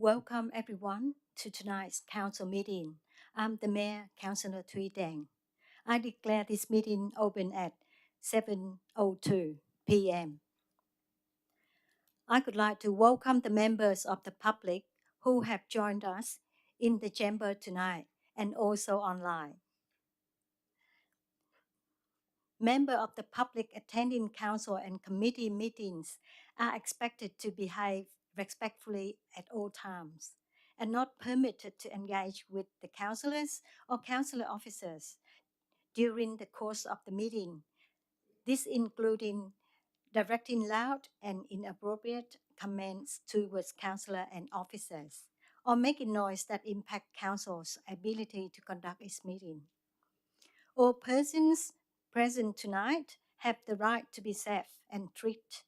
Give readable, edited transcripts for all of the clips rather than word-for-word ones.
Welcome everyone to tonight's council meeting. I'm the Mayor, Councillor Thuy Dang. I declare this meeting open at 7:02 p.m. I would like to welcome the members of the public who have joined us in the chamber tonight and also online. Members of the public attending council and committee meetings are expected to behave respectfully at all times and not permitted to engage with the councillors or councillor officers during the course of the meeting. This including directing loud and inappropriate comments towards councillor and officers or making noise that impact council's ability to conduct its meeting. All persons present tonight have the right to be safe and treated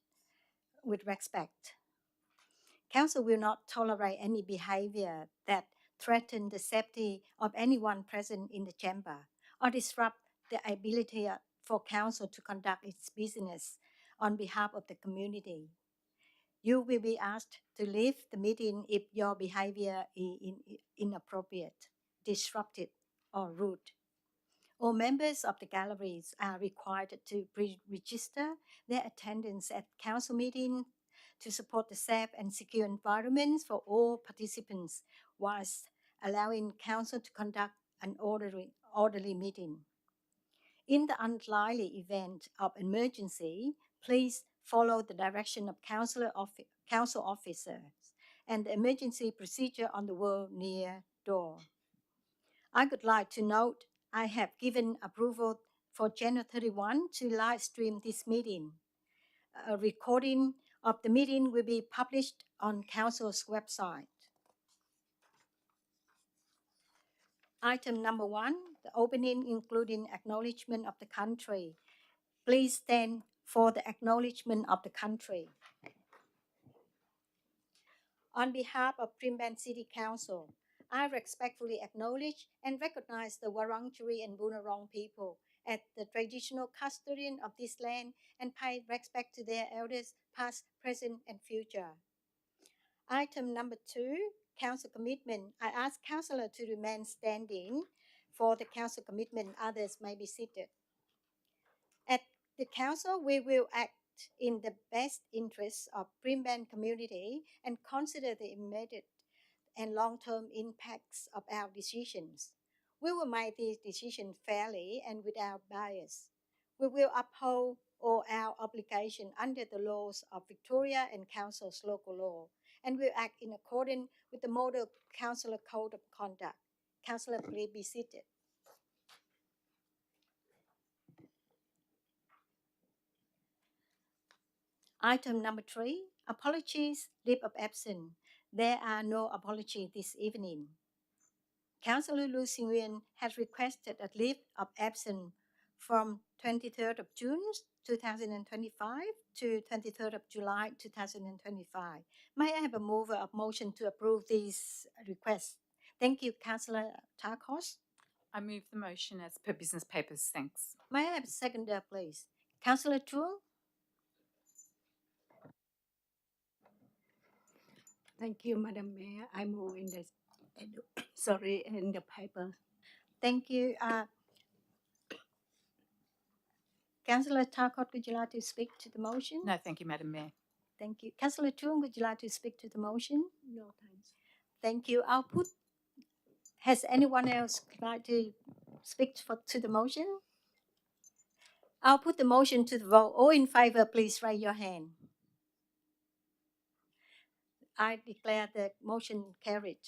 with respect. Council will not tolerate any behavior that threatens the safety of anyone present in the chamber or disrupt the ability for council to conduct its business on behalf of the community. You will be asked to leave the meeting if your behavior is inappropriate, disruptive, or rude. All members of the galleries are required to pre-register their attendance at council meetings to support the safe and secure environments for all participants whilst allowing council to conduct an orderly meeting. In the unlikely event of emergency, please follow the direction of council officers and the emergency procedure on the wall near door. I would like to note I have given approval for January 31 to live stream this meeting. A recording of the meeting will be published on Council's website. Item number 1, the opening including acknowledgement of the country. Please stand for the acknowledgement of the country. On behalf of Brimbank City Council, I respectfully acknowledge and recognize the Wurundjeri and Bunurong people as the traditional custodian of this land and pay respect to their elders past, present and future. Item number 2, Council commitment. I ask Councillor to remain standing for the Council commitment. Others may be seated. At the Council, we will act in the best interests of Brimbank community and consider the immediate and long-term impacts of our decisions. We will make these decisions fairly and without bias. We will uphold all our obligations under the laws of Victoria and Council's local law, and will act in accordance with the Model Councillor Code of Conduct. Councillor, please be seated. Item number 3, apologies, leave of absence. There are no apologies this evening. Councillor Lu Xingyan has requested a leave of absence from 23rd of June 2025 to 23rd of July 2025. May I have a mover of motion to approve these requests? Thank you, Councillor Tarkos. I move the motion as per business papers. Thanks. May I have a seconder, please? Councillor Chung. Thank you, Madam Mayor. I move in the in the paper. Thank you. Councillor Tarkot, would you like to speak to the motion? No, thank you, Madam Mayor. Thank you. Councillor Chung, would you like to speak to the motion? No, thanks. Thank you. Has anyone else like to speak to the motion? I'll put the motion to the vote. All in favor, please raise your hand. I declare the motion carried.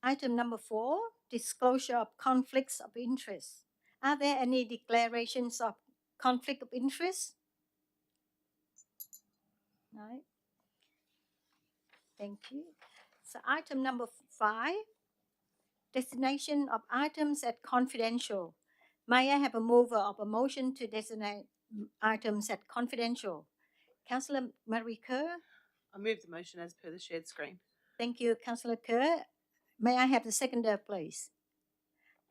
Item number 4, disclosure of conflicts of interest. Are there any declarations of conflict of interest? No. Thank you. So item number 5, designation of items as confidential. May I have a mover of a motion to designate items as confidential? Councillor Marie Kerr. I move the motion as per the shared screen. Thank you, Councillor Kerr. May I have the seconder, please?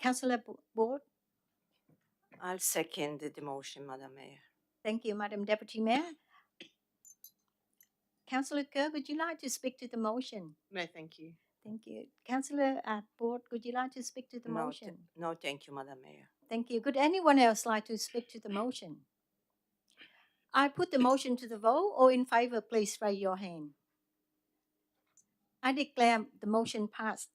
Councillor Board. I'll second the motion, Madam Mayor. Thank you, Madam Deputy Mayor. Councillor Kerr, would you like to speak to the motion? No, thank you. Thank you. Councillor Board, would you like to speak to the motion? No, thank you, Madam Mayor. Thank you. Could anyone else like to speak to the motion? I put the motion to the vote. All in favor, please raise your hand. I declare the motion passed.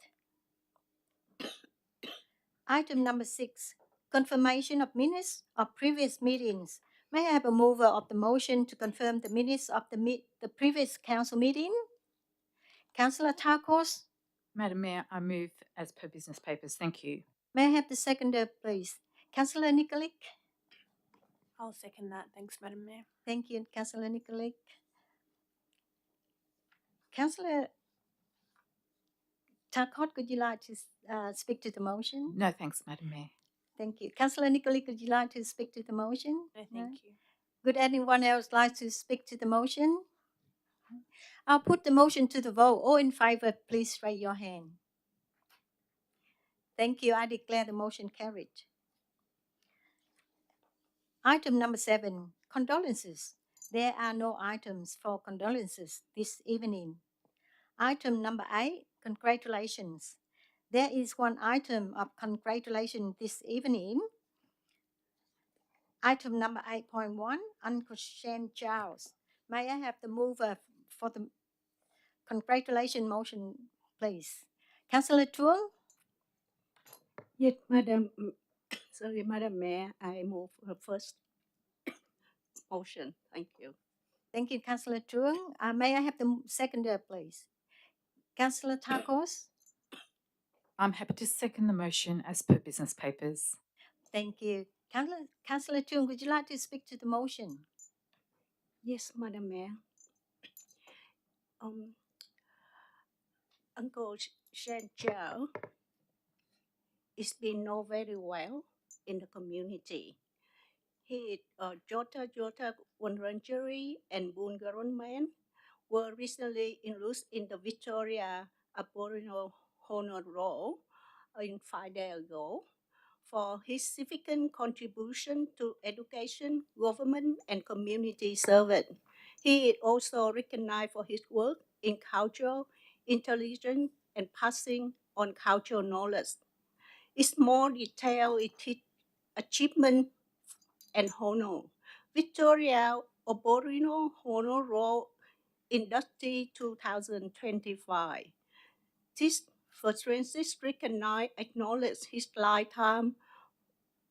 Item number 6, confirmation of minutes of previous meetings. May I have a mover of the motion to confirm the minutes of the previous council meeting? Councillor Tarkos, Madam Mayor, I move as per business papers. Thank you. may I have the seconder, please? Councillor Nikolic. I'll second that. Thanks, Madam Mayor. Thank you, Councillor Nikolic. Councillor Tarkot, could you like to speak to the motion? No thanks, Madam Mayor. Thank you. Councillor Nikolic, could you like to speak to the motion? No, thank you. Would anyone else like to speak to the motion? I'll put the motion to the vote. All in favor, please raise your hand. Thank you. I declare the motion carried. Item number 7, condolences. There are no items for condolences this evening. Item number 8, congratulations. There is one item of congratulations this evening. Item number 8.1, Uncle Shan Giles. May I have the mover for the congratulation motion, please? Councillor Tuong? Yes, Madam Mayor, I move the first motion. Thank you. Thank you, Councillor Tuong. May I have the seconder, please? Councillor Tarkos? I'm happy to second the motion as per business papers. Thank you. Councillor Tuong, would you like to speak to the motion? Yes, Madam Mayor. Uncle Shan Chow is being known very well in the community. He is Jota Wurundjeri and Bungarong man were recently enrolled in the Victoria Aboriginal Honor Roll in 5 days ago for his significant contribution to education, government, and community service. He is also recognized for his work in cultural intelligence and passing on cultural knowledge. It's more detailed in his achievement and honor. Victoria Aboriginal Honor Roll Industry 2025. This Francis recognized, acknowledged his lifetime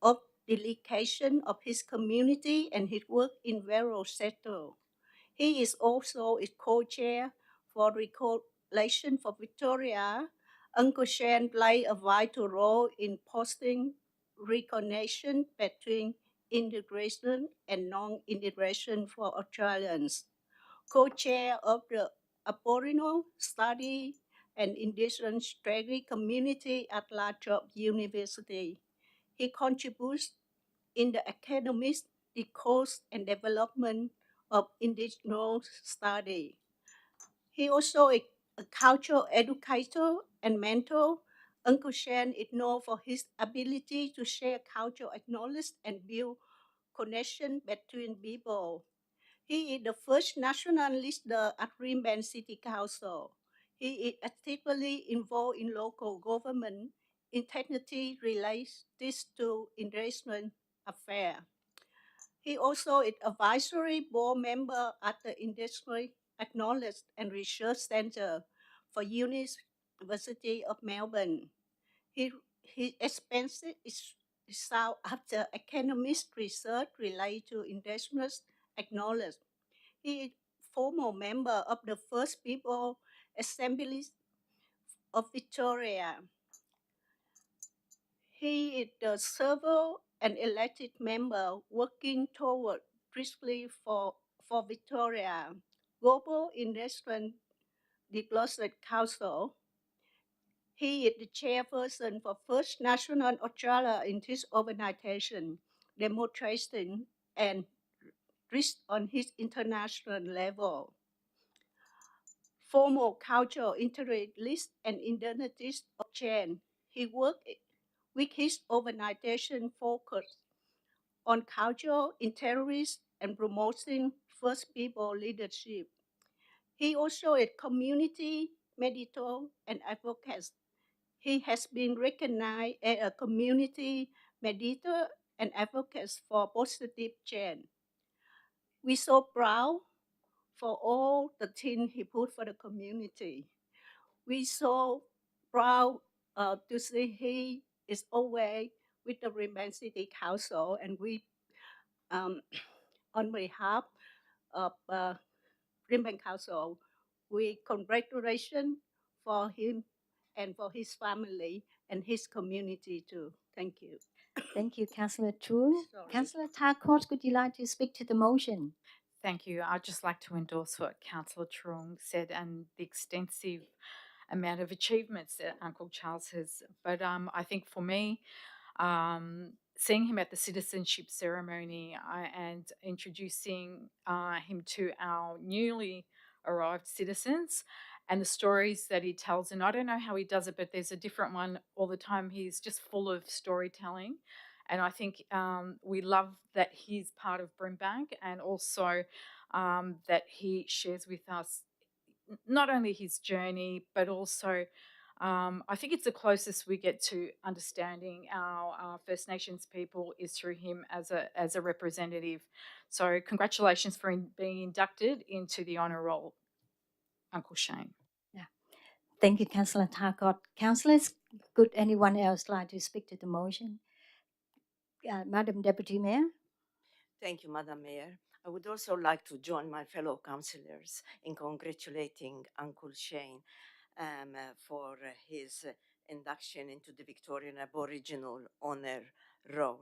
of dedication of his community and his work in various sectors. He is also its co-chair for Recollation for Victoria. Uncle Shan played a vital role in posting recognition between integration and non-integration for Australians. Co-chair of the Aboriginal Study and Indigenous Study Community at La Trobe University. He contributes in the academic, discourse, and development of Indigenous study. He also is a cultural educator and mentor. Uncle Shan is known for his ability to share cultural knowledge and build connection between people. He is the first national leader at Brimbank City Council. He is actively involved in local government integrity related to investment affairs. He also is advisory board member at the Industry Knowledge and Research Centre for University of Melbourne. His expenses is sought after academic research related to investment knowledge. He is former member of the First People Assembly of Victoria. He is the server and elected member working toward briskly for Victoria Global Investment Development Council. He is the chairperson for First National Australia in this organization, demonstrating and reach on his international level. Formal cultural integralist and identities of change. He worked with his organization focused on cultural integrity and promoting First People leadership. He also a community mediator and advocate. He has been recognized as a community mediator and advocate for positive change. We're so proud for all the things he put for the community. We're so proud to see he is always with the Brimbank City Council, and we, um, on behalf of Brimbank Council, we congratulations for him and for his family and his community too. Thank you. Thank you, Councillor True. Sorry. Councillor Tarkot, would you like to speak to the motion? Thank you. I'd just like to endorse what Councillor Trung said and the extensive amount of achievements that Uncle Charles has. But I think for me, seeing him at the citizenship ceremony and introducing him to our newly arrived citizens and the stories that he tells, and I don't know how he does it, but there's a different one all the time. He's just full of storytelling. And I think we love that he's part of Brimbank, and also that he shares with us not only his journey, but also I think it's the closest we get to understanding our First Nations people is through him as a representative. So congratulations for being inducted into the honour roll, Uncle Shane. Yeah. Thank you, Councillor Tarkot. Councillors, could anyone else like to speak to the motion? Madam Deputy Mayor? Thank you, Madam Mayor. I would also like to join my fellow councillors in congratulating Uncle Shane for his induction into the Victorian Aboriginal Honour Roll.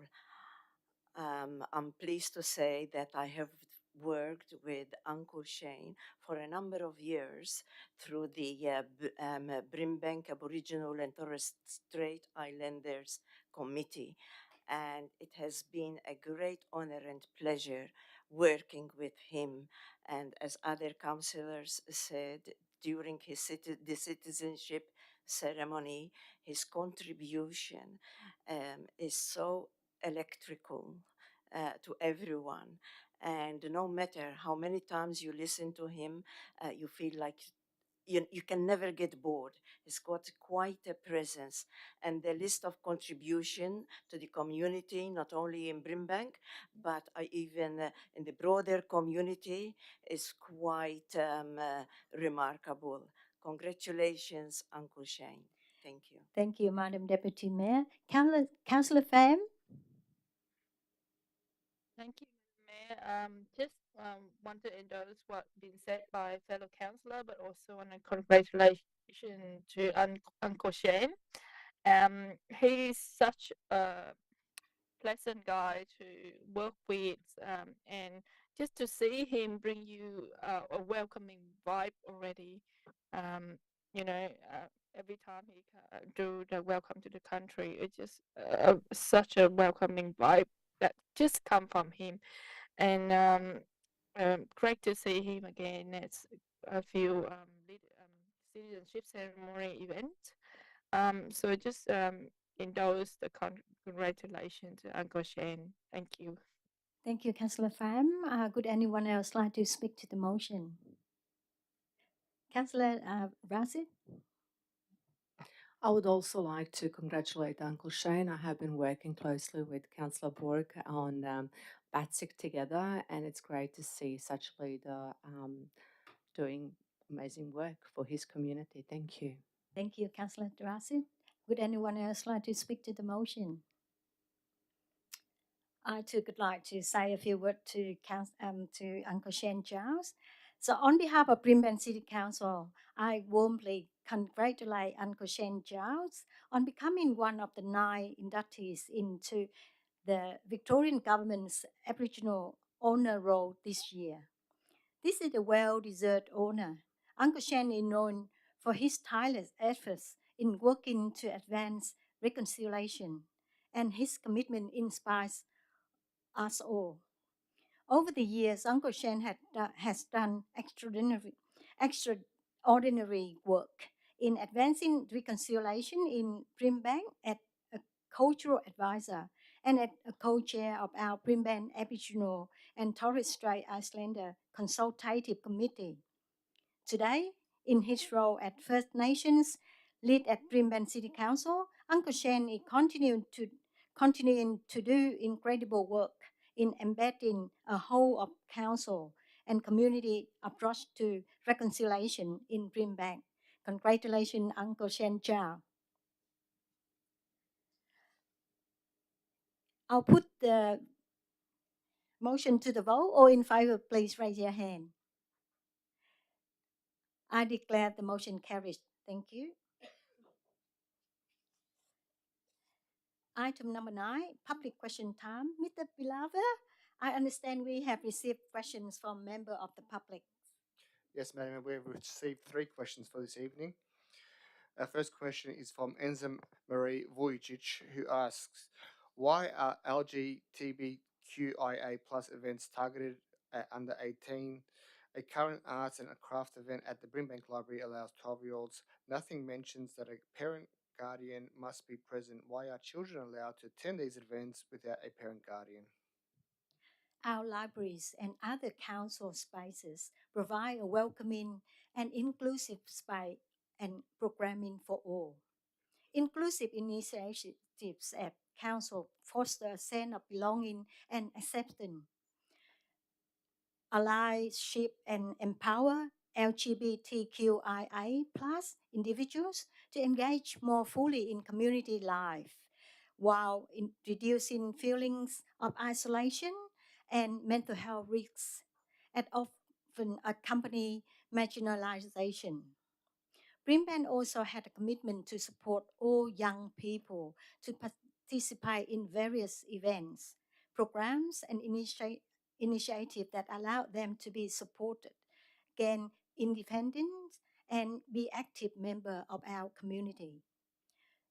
I'm pleased to say that I have worked with Uncle Shane for a number of years through the Brimbank Aboriginal and Torres Strait Islanders Committee. And it has been a great honor and pleasure working with him. And as other councillors said, during the citizenship ceremony, his contribution is so electrical to everyone. And no matter how many times you listen to him, you feel like you can never get bored. He's got quite a presence, and the list of contribution to the community, not only in Brimbank, but even in the broader community, is quite remarkable. Congratulations, Uncle Shane. Thank you. Thank you, Madam Deputy Mayor. Councillor Pham? Thank you, Mayor. Just want to endorse what's been said by fellow councillor, but also want to congratulation to Uncle Shane. He's such a pleasant guy to work with, and just to see him bring you a welcoming vibe already. Um, you know, every time he do the welcome to the country, it's just such a welcoming vibe that just come from him, and great to see him again. It's a few citizenship ceremony event. So just endorse the congratulations to Uncle Shane. Thank you. Thank you, Councillor Pham. Could anyone else like to speak to the motion? Councillor Rasid? I would also like to congratulate Uncle Shane. I have been working closely with Councillor Bork on BATSIC together, and it's great to see such a leader doing amazing work for his community. Thank you. Thank you, Councillor Rasid. Would anyone else like to speak to the motion? I too would like to say a few words to Uncle Shane Giles. So, on behalf of Brimbank City Council, I warmly congratulate Uncle Shane Giles on becoming one of the 9 inductees into the Victorian Government's Aboriginal Honour Roll this year. This is a well-deserved honour. Uncle Shane is known for his tireless efforts in working to advance reconciliation, and his commitment inspires us all. Over the years, Uncle Shane has done extraordinary work in advancing reconciliation in Brimbank as a cultural advisor and as a co-chair of our Brimbank Aboriginal and Torres Strait Islander Consultative Committee. Today, in his role at First Nations lead at Brimbank City Council, Uncle Shane is continuing to do incredible work in embedding a whole of council and community approach to reconciliation in Brimbank. Congratulations, Uncle Shane Chow. I'll put the motion to the vote. All in favor, please raise your hand. I declare the motion carries. Thank you. Item number 9, public question time. Mr. Bilava, I understand we have received questions from members of the public. Yes, Madam, we have received 3 questions for this evening. Our first question is from Enza Marie Vujicic, who asks, why are LGBTQIA plus events targeted at under 18? A current arts and a craft event at the Brimbank Library allows 12-year-olds. Nothing mentions that a parent guardian must be present. Why are children allowed to attend these events without a parent guardian? Our libraries and other council spaces provide a welcoming and inclusive space and programming for all. Inclusive initiatives at council foster a sense of belonging and acceptance, allyship, and empower LGBTQIA plus individuals to engage more fully in community life while reducing feelings of isolation and mental health risks that often accompany marginalization. Brimbank also had a commitment to support all young people to participate in various events, programs, and initiatives that allow them to be supported, gain independence, and be active member of our community.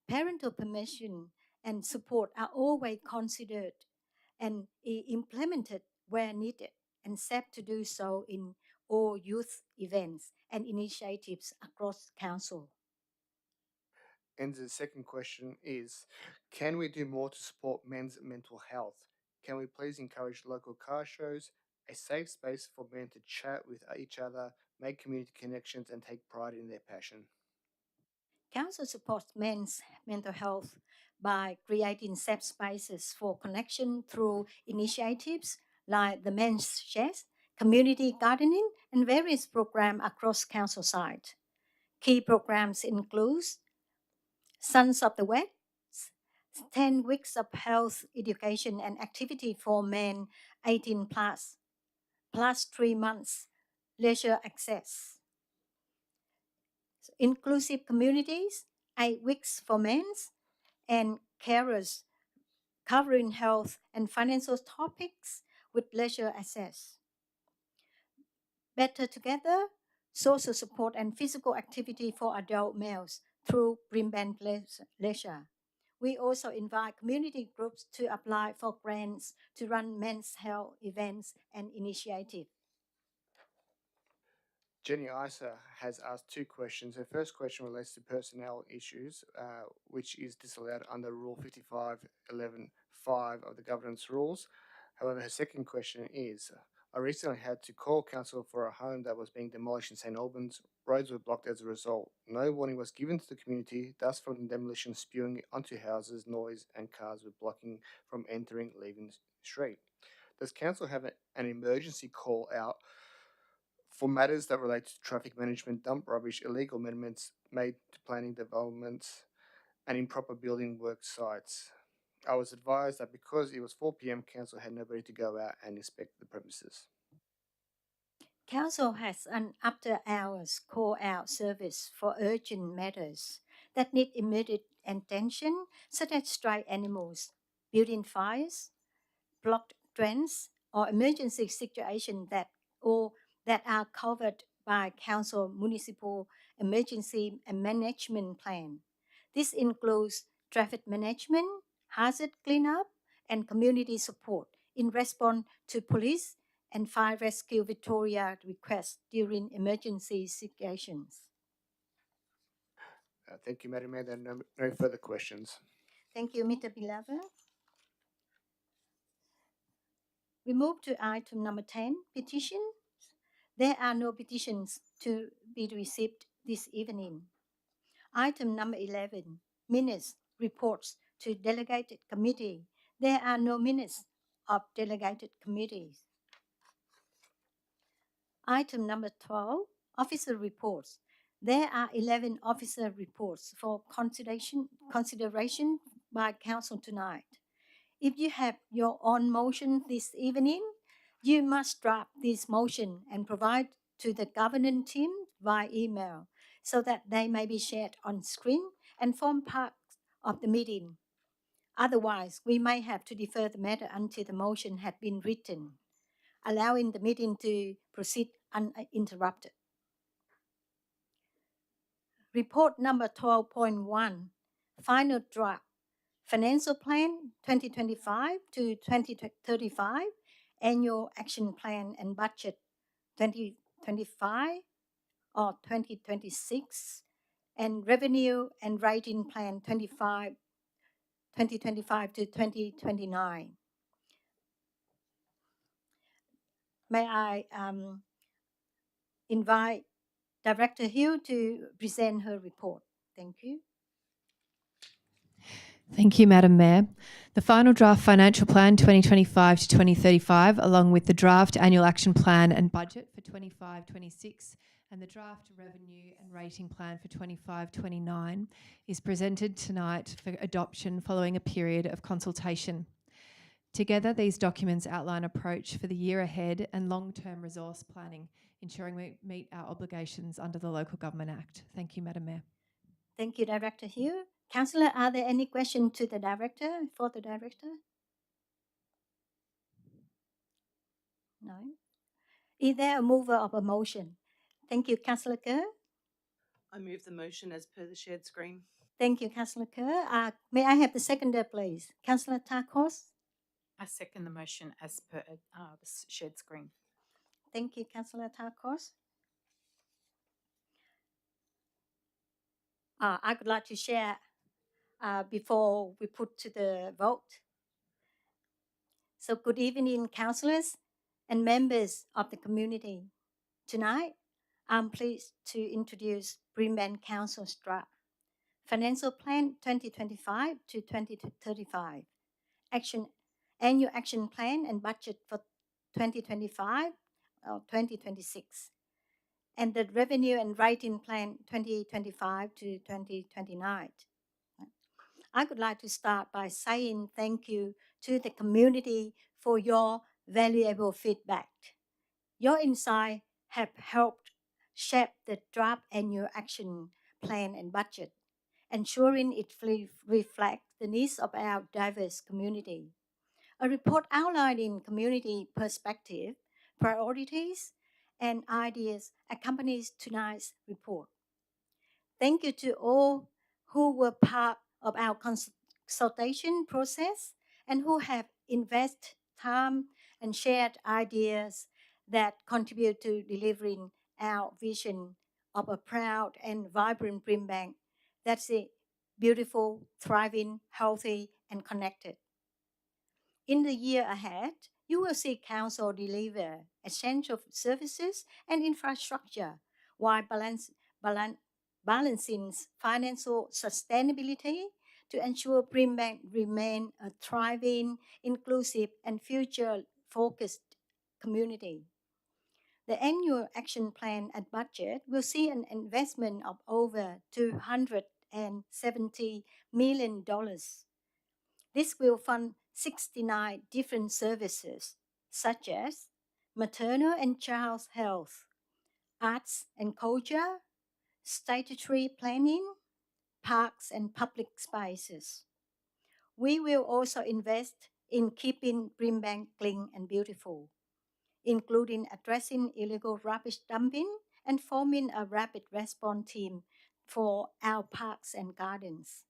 Parental permission and support are always considered and implemented where needed and set to do so in all youth events and initiatives across council. And the second question is, can we do more to support men's mental health? Can we please encourage local car shows, a safe space for men to chat with each other, make community connections, and take pride in their passion? Council supports men's mental health by creating safe spaces for connection through initiatives like the Men's Shed, community gardening, and various programs across council site. Key programs include Sons of the West, 10 weeks of health education and activity for men 18 plus 3 months leisure access. Inclusive communities, 8 weeks for men, and carers covering health and financial topics with leisure access. Better Together, social support and physical activity for adult males through Brimbank Leisure. We also invite community groups to apply for grants to run men's health events and initiatives. Jenny Isa has asked 2 questions. Her first question relates to personnel issues, which is disallowed under Rule 55.11.5 of the governance rules. However, her second question is, I recently had to call council for a home that was being demolished in St Albans. Roads were blocked as a result. No warning was given to the community, dust from the demolition spewing onto houses, noise, and cars were blocking from entering, leaving the street. Does council have an emergency call out for matters that relate to traffic management, dump rubbish, illegal amendments made to planning developments, and improper building work sites? I was advised that because it was 4 p.m., council had nobody to go out and inspect the premises. Council has an after hours call out service for urgent matters that need immediate attention, such as stray animals, building fires, blocked drains, or emergency situations that are covered by council municipal emergency and management plan. This includes traffic management, hazard cleanup, and community support in response to police and fire rescue Victoria requests during emergency situations. Thank you, Madam Mayor. There are no further questions. Thank you, Mr. Bilava. We move to item number 10, petition. There are no petitions to be received this evening. Item number 11, minutes, reports to delegated committee. There are no minutes of delegated committees. Item number 12, officer reports. There are 11 officer reports for consideration by Council tonight. If you have your own motion this evening, you must draft this motion and provide to the governance team via email so that they may be shared on screen and form part of the meeting. Otherwise, we may have to defer the matter until the motion had been written, allowing the meeting to proceed uninterrupted. Report number 12.1, final draft, financial plan 2025 to 2035, annual action plan and budget 2025 or 2026, and revenue and rating plan 2025 to 2029. May I invite Director Hill to present her report. Thank you. Thank you, Madam Mayor. The final draft financial plan 2025 to 2035, along with the draft annual action plan and budget for 25-26 and the draft revenue and rating plan for 25-29 is presented tonight for adoption following a period of consultation. Together, these documents outline approach for the year ahead and long-term resource planning, ensuring we meet our obligations under the Local Government Act. Thank you, Madam Mayor. Thank you, Director Hill. Councillor, are there any questions to the Director, for the Director? No. Is there a mover of a motion? Thank you, Councillor Kerr. I move the motion as per the shared screen. Thank you, Councillor Kerr. May I have the seconder, please? Councillor Tarkos. I second the motion as per the shared screen. Thank you, Councillor Tarkos. I would like to share before we put to the vote. So good evening, councillors and members of the community. Tonight, I'm pleased to introduce Brimbank Council's draft Financial Plan 2025 to 2035, Annual Action Plan and Budget for 2025 or 2026, and the Revenue and Rating Plan 2025 to 2029. I would like to start by saying thank you to the community for your valuable feedback. Your insights have helped shape the draft annual action plan and budget, ensuring it reflects the needs of our diverse community. A report outlining community perspective, priorities, and ideas accompanies tonight's report. Thank you to all who were part of our consultation process and who have invested time and shared ideas that contribute to delivering our vision of a proud and vibrant Brimbank that's beautiful, thriving, healthy, and connected. In the year ahead, you will see Council deliver essential services and infrastructure while balancing financial sustainability to ensure Brimbank remain a thriving, inclusive, and future-focused community. The annual action plan and budget will see an investment of over $270 million. This will fund 69 different services, such as maternal and child health, arts and culture, statutory planning, parks and public spaces. We will also invest in keeping Brimbank clean and beautiful, including addressing illegal rubbish dumping and forming a rapid response team for our parks and gardens.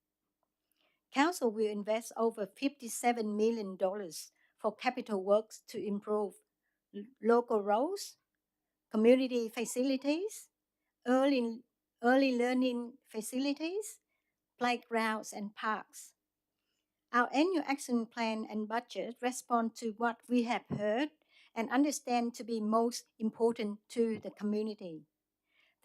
Council will invest over $57 million for capital works to improve local roads, community facilities, early learning facilities, playgrounds, and parks. Our annual action plan and budget respond to what we have heard and understand to be most important to the community.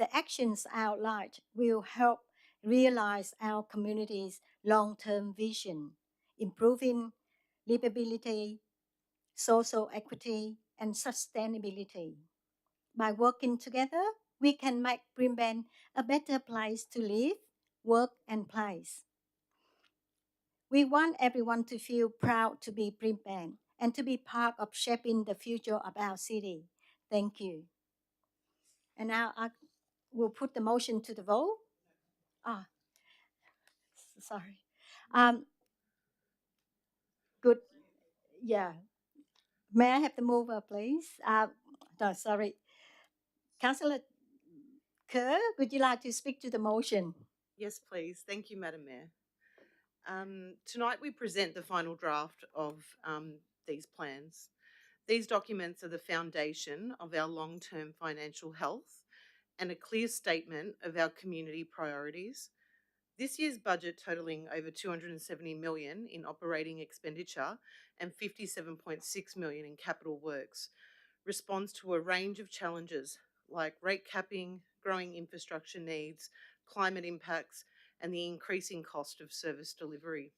The actions outlined will help realize our community's long-term vision, improving livability, social equity, and sustainability. By working together, we can make Brimbank a better place to live, work, and play. We want everyone to feel proud to be Brimbank and to be part of shaping the future of our city. Thank you. And now I will put the motion to the vote. Ah, sorry. Um, good. Yeah. May I have the mover, please? No, sorry. Councillor Kerr, would you like to speak to the motion? Yes, please. Thank you, Madam Mayor. Tonight we present the final draft of these plans. These documents are the foundation of our long-term financial health and a clear statement of our community priorities. This year's budget, totalling over 270 million in operating expenditure and 57.6 million in capital works, responds to a range of challenges like rate capping, growing infrastructure needs, climate impacts, and the increasing cost of service delivery.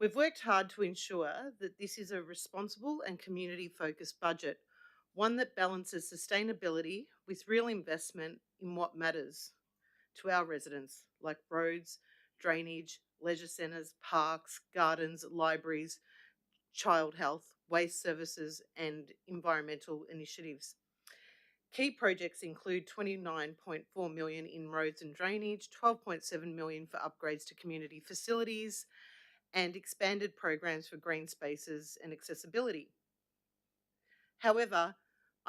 We've worked hard to ensure that this is a responsible and community-focused budget, one that balances sustainability with real investment in what matters to our residents, like roads, drainage, leisure centres, parks, gardens, libraries, child health, waste services, and environmental initiatives. Key projects include 29.4 million in roads and drainage, 12.7 million for upgrades to community facilities, and expanded programs for green spaces and accessibility. However,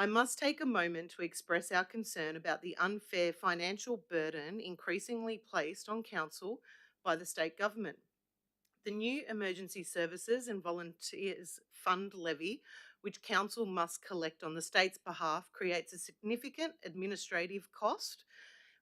I must take a moment to express our concern about the unfair financial burden increasingly placed on council by the state government. The new Emergency Services and Volunteers Fund levy, which council must collect on the state's behalf, creates a significant administrative cost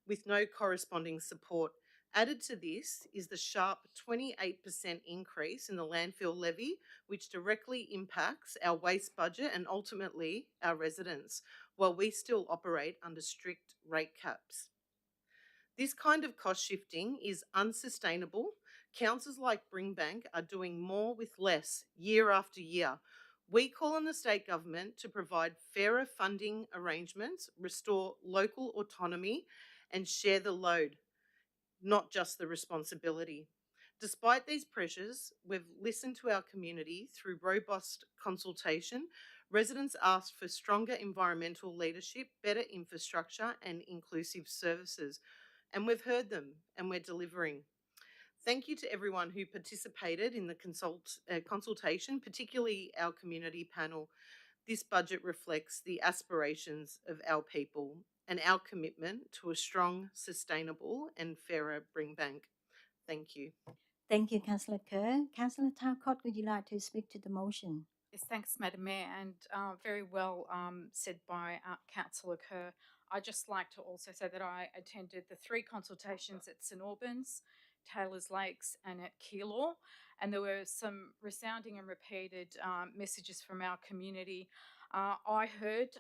with no corresponding support. Added to this is the sharp 28% increase in the landfill levy, which directly impacts our waste budget and ultimately our residents, while we still operate under strict rate caps. This kind of cost shifting is unsustainable. Councils like Brimbank are doing more with less year after year. We call on the state government to provide fairer funding arrangements, restore local autonomy, and share the load, not just the responsibility. Despite these pressures, we've listened to our community through robust consultation. Residents asked for stronger environmental leadership, better infrastructure, and inclusive services. And we've heard them and we're delivering. Thank you to everyone who participated in the consultation, particularly our community panel. This budget reflects the aspirations of our people and our commitment to a strong, sustainable and fairer Brimbank. Thank you. Thank you, Councillor Kerr. Councillor Tarcott, would you like to speak to the motion? Yes, thanks, Madam Mayor, and very well said by Councillor Kerr. I'd just like to also say that I attended the 3 consultations at St Albans, Taylors Lakes and at Keilor, and there were some resounding and repeated messages from our community. I heard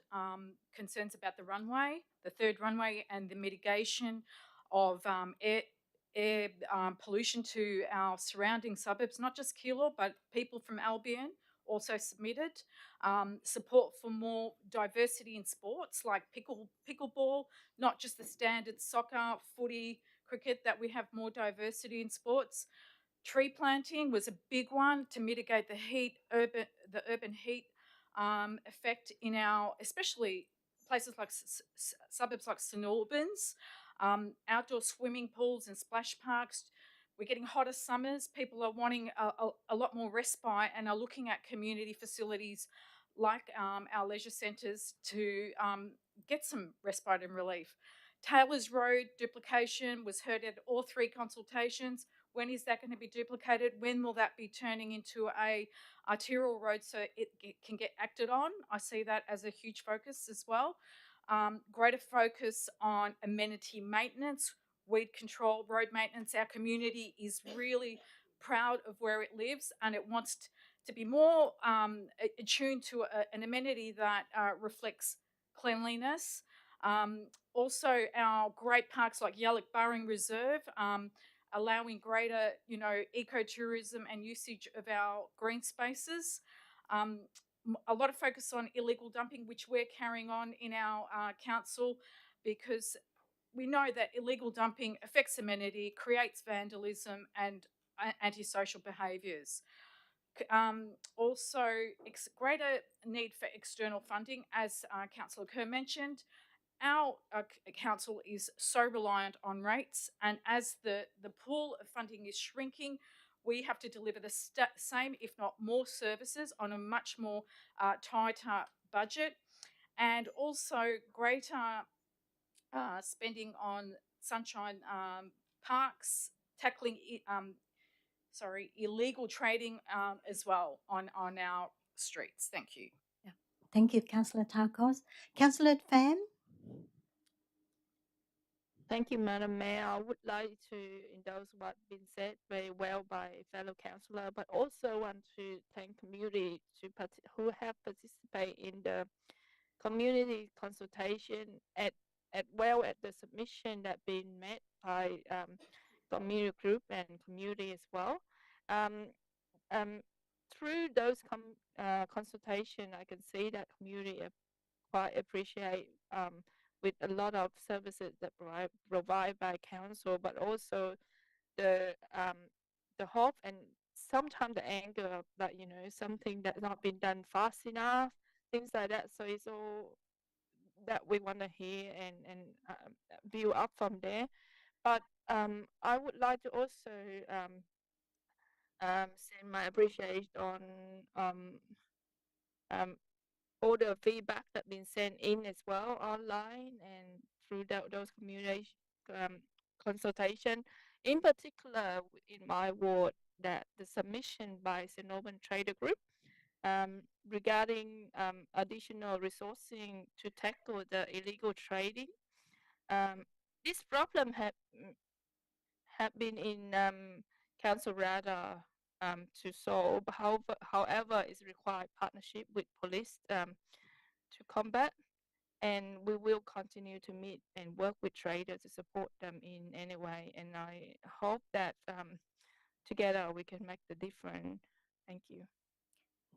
concerns about the runway, the 3rd runway, and the mitigation of air pollution to our surrounding suburbs, not just Keilor, but people from Albion also submitted. Support for more diversity in sports like pickleball, not just the standard soccer, footy, cricket, that we have more diversity in sports. Tree planting was a big one to mitigate the urban heat effect in our, especially places like suburbs like St Albans. Outdoor swimming pools and splash parks. We're getting hotter summers. People are wanting a lot more respite and are looking at community facilities like our leisure centres to get some respite and relief. Taylor's Road duplication was heard at all 3 consultations. When is that going to be duplicated? When will that be turning into a arterial road so it can get acted on? I see that as a huge focus as well. Greater focus on amenity maintenance, weed control, road maintenance. Our community is really proud of where it lives and it wants to be more attuned to an amenity that reflects cleanliness. Also, our great parks like Yallock Burring Reserve, allowing greater, ecotourism and usage of our green spaces. A lot of focus on illegal dumping, which we're carrying on in our council, because we know that illegal dumping affects amenity, creates vandalism and antisocial behaviours. Also, greater need for external funding, as Councillor Kerr mentioned. Our council is so reliant on rates, and as the pool of funding is shrinking, we have to deliver the same, if not more, services on a much more tighter budget, and also greater spending on sunshine parks, tackling illegal trading as well on our streets. Thank you. Yeah. Thank you, Councillor Tarkos. Councillor Pham? Thank you, Madam Mayor. I would like to endorse what's been said very well by fellow councillor, but also want to thank community who have participated in the community consultation at well at the submission that been met by community group and community as well. Um, um, Through those consultation, I can see that community quite appreciate with a lot of services that provide by council, but also the um, the hope and sometimes the anger that something that's not been done fast enough, things like that. So it's all that we want to hear and build up from there. But I would like to also send my appreciation on um, all the feedback that been sent in as well online and through those communication um, consultation. In particular, in my ward, that the submission by St. Norman Trader Group regarding additional resourcing to tackle the illegal trading. Um, this problem have been in council radar to solve. However, it's required partnership with police to combat, and we will continue to meet and work with traders to support them in any way. And I hope that together we can make the difference. Thank you.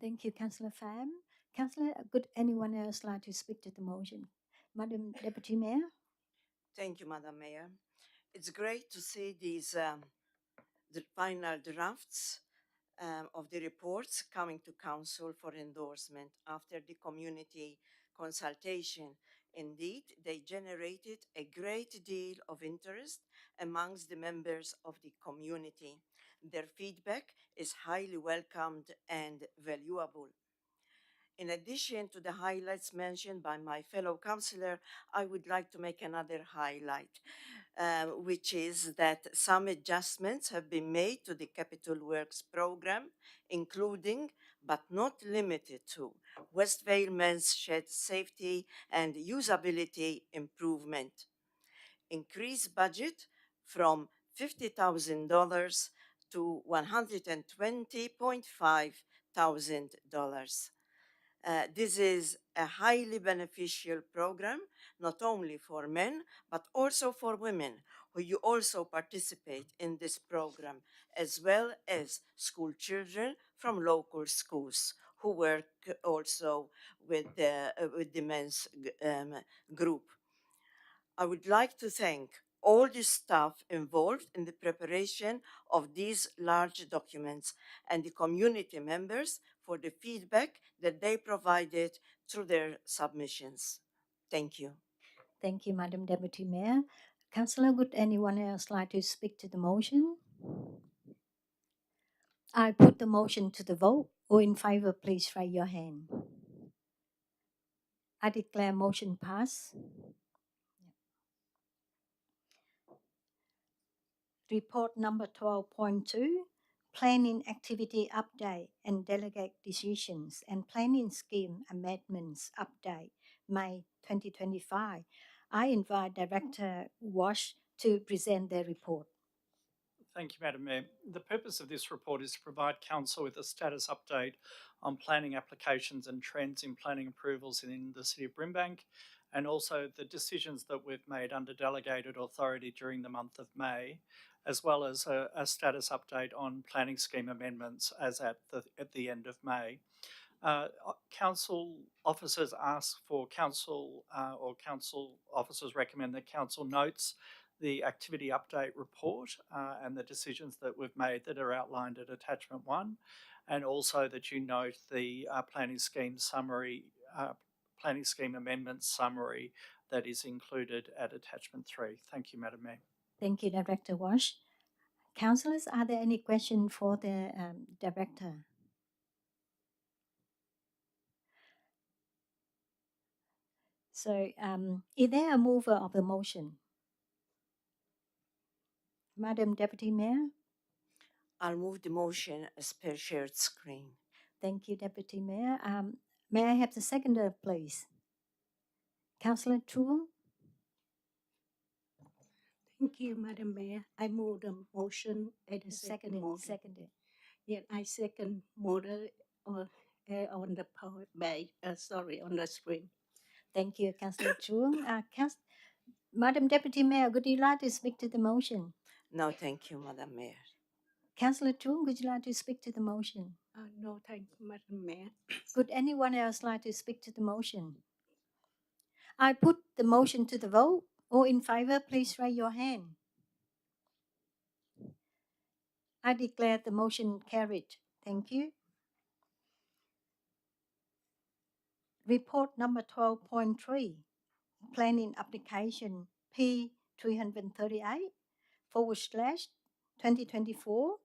Thank you, Councillor Pham. Councillor, would anyone else like to speak to the motion? Madam Deputy Mayor? Thank you, Madam Mayor. It's great to see these the final drafts of the reports coming to Council for endorsement after the community consultation. Indeed, they generated a great deal of interest amongst the members of the community. Their feedback is highly welcomed and valuable. In addition to the highlights mentioned by my fellow councillor, I would like to make another highlight, which is that some adjustments have been made to the Capital Works program, including but not limited to West Vale Men's Shed safety and usability improvement. Increased budget from $50,000 to $120,500. This is a highly beneficial program, not only for men, but also for women who you also participate in this program, as well as school children from local schools who work also with the men's group. I would like to thank all the staff involved in the preparation of these large documents and the community members for the feedback that they provided through their submissions. Thank you. Thank you, Madam Deputy Mayor. Councillor, would anyone else like to speak to the motion? I put the motion to the vote. All in favour, please raise your hand. I declare motion pass. Report number 12.2, Planning Activity Update and Delegate Decisions and Planning Scheme Amendments Update, May 2025. I invite Director Wash to present their report. Thank you, Madam Mayor. The purpose of this report is to provide Council with a status update on planning applications and trends in planning approvals in the City of Brimbank, and also the decisions that we've made under delegated authority during the month of May, as well as a status update on planning scheme amendments as at the end of May. Council officers ask for council or council officers recommend that council notes the activity update report and the decisions that we've made that are outlined at attachment 1, and also that you note the planning scheme summary, planning scheme amendments summary that is included at attachment 3. Thank you, Madam Mayor. Thank you, Director Walsh. Councillors, are there any questions for the Director? So, is there a mover of the motion? Madam Deputy Mayor? I'll move the motion as per shared screen. Thank you, Deputy Mayor. May I have the seconder, please? Councillor Truong? Thank you, Madam Mayor. I move the motion at the second motion. Seconded. Yeah, I second motion on the power by, on the screen. Thank you, Councillor Truong. Madam Deputy Mayor, would you like to speak to the motion? No, thank you, Madam Mayor. Councillor Truong, would you like to speak to the motion? No, thank you, Madam Mayor. Would anyone else like to speak to the motion? I put the motion to the vote. All in favor, please raise your hand. I declare the motion carried. Thank you. Report number 12.3, planning application P338 /2024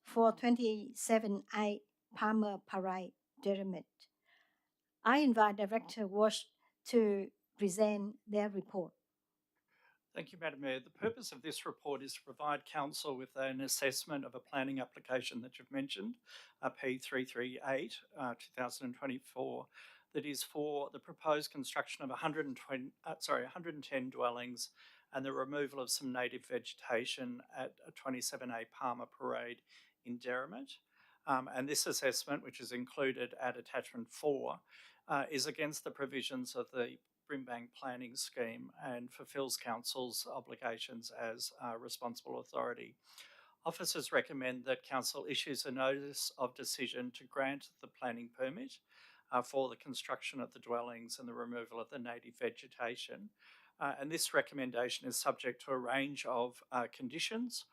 for 27A Palmer Parade, Derrimut. I invite Director Walsh to present their report. Thank you, Madam Mayor. The purpose of this report is to provide Council with an assessment of a planning application that you've mentioned, P338 2024, that is for the proposed construction of 110 dwellings and the removal of some native vegetation at 27A Palmer Parade in Derrimut. And this assessment, which is included at attachment 4, is against the provisions of the Brimbank planning scheme and fulfills Council's obligations as responsible authority. Officers recommend that Council issues a notice of decision to grant the planning permit for the construction of the dwellings and the removal of the native vegetation. And this recommendation is subject to a range of conditions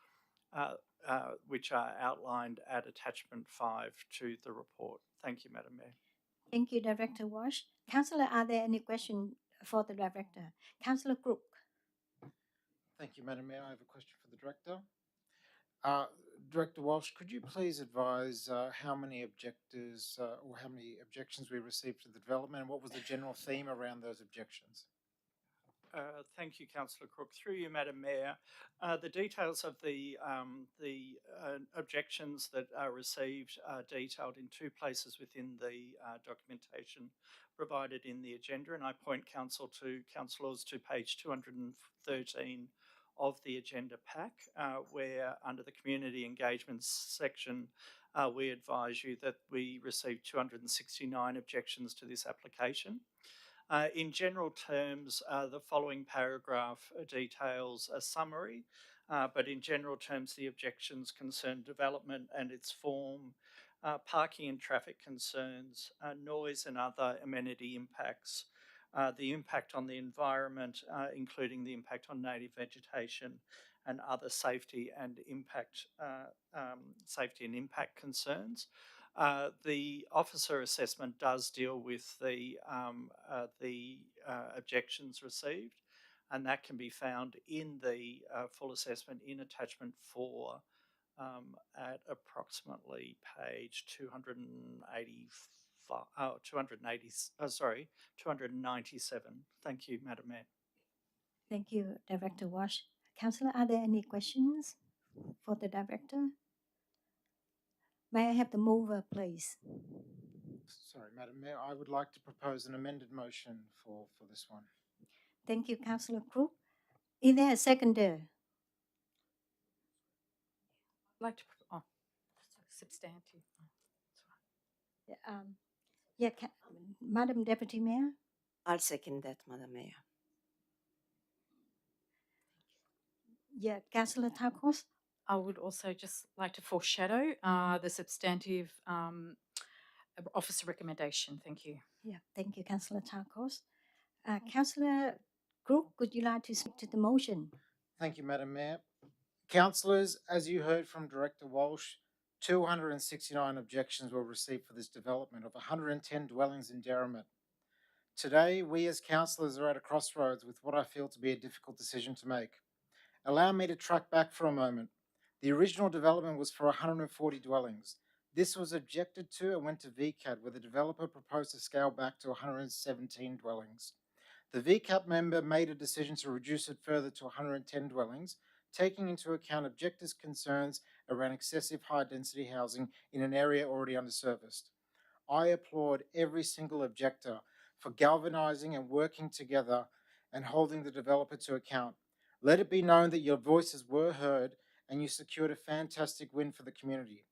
which are outlined at attachment 5 to the report. Thank you, Madam Mayor. Thank you, Director Walsh. Councillor, are there any questions for the Director? Councillor Crook. Thank you, Madam Mayor. I have a question for the Director. Director Walsh, could you please advise how many objectors or how many objections we received to the development and what was the general theme around those objections? Thank you, Councillor Crook. Through you, Madam Mayor, the details of the objections that are received are detailed in 2 places within the documentation provided in the agenda, and I point councillors to page 213 of the agenda pack, where under the community engagement section, we advise you that we received 269 objections to this application. In general terms, the following paragraph details a summary, but in general terms, the objections concern development and its form, parking and traffic concerns, noise and other amenity impacts, the impact on the environment, including the impact on native vegetation, and other safety and impact concerns. The officer assessment does deal with the objections received, and that can be found in the full assessment in attachment 4 at approximately page 297. Thank you, Madam Mayor. Thank you, Director Walsh. Councillor, are there any questions for the Director? May I have the mover, please? Sorry, Madam Mayor, I would like to propose an amended motion for this one. Thank you, Councillor Crook. Is there a seconder? I'd like to, substantive. Madam Deputy Mayor? I'll second that, Madam Mayor. Yeah, Councillor Takos. I would also just like to foreshadow the substantive officer recommendation. Thank you. Yeah, thank you, Councillor Takos. Councillor Crook, would you like to speak to the motion? Thank you, Madam Mayor. Councillors, as you heard from Director Walsh, 269 objections were received for this development of 110 dwellings in Derrimut. Today, we as councillors are at a crossroads with what I feel to be a difficult decision to make. Allow me to track back for a moment. The original development was for 140 dwellings. This was objected to and went to VCAT, where the developer proposed to scale back to 117 dwellings. The VCAT member made a decision to reduce it further to 110 dwellings, taking into account objectors' concerns around excessive high density housing in an area already underserviced. I applaud every single objector for galvanizing and working together and holding the developer to account. Let it be known that your voices were heard and you secured a fantastic win for the community.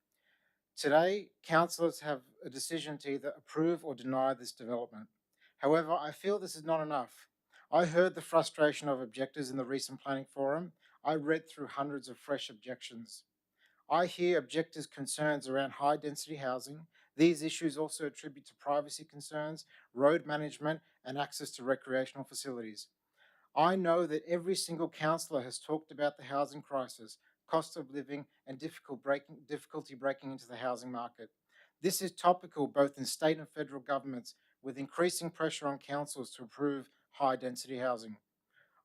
Today, councillors have a decision to either approve or deny this development. However, I feel this is not enough. I heard the frustration of objectors in the recent planning forum. I read through hundreds of fresh objections. I hear objectors' concerns around high density housing. These issues also attribute to privacy concerns, road management, and access to recreational facilities. I know that every single councillor has talked about the housing crisis, cost of living, and difficulty breaking into the housing market. This is topical both in state and federal governments, with increasing pressure on councils to approve high density housing.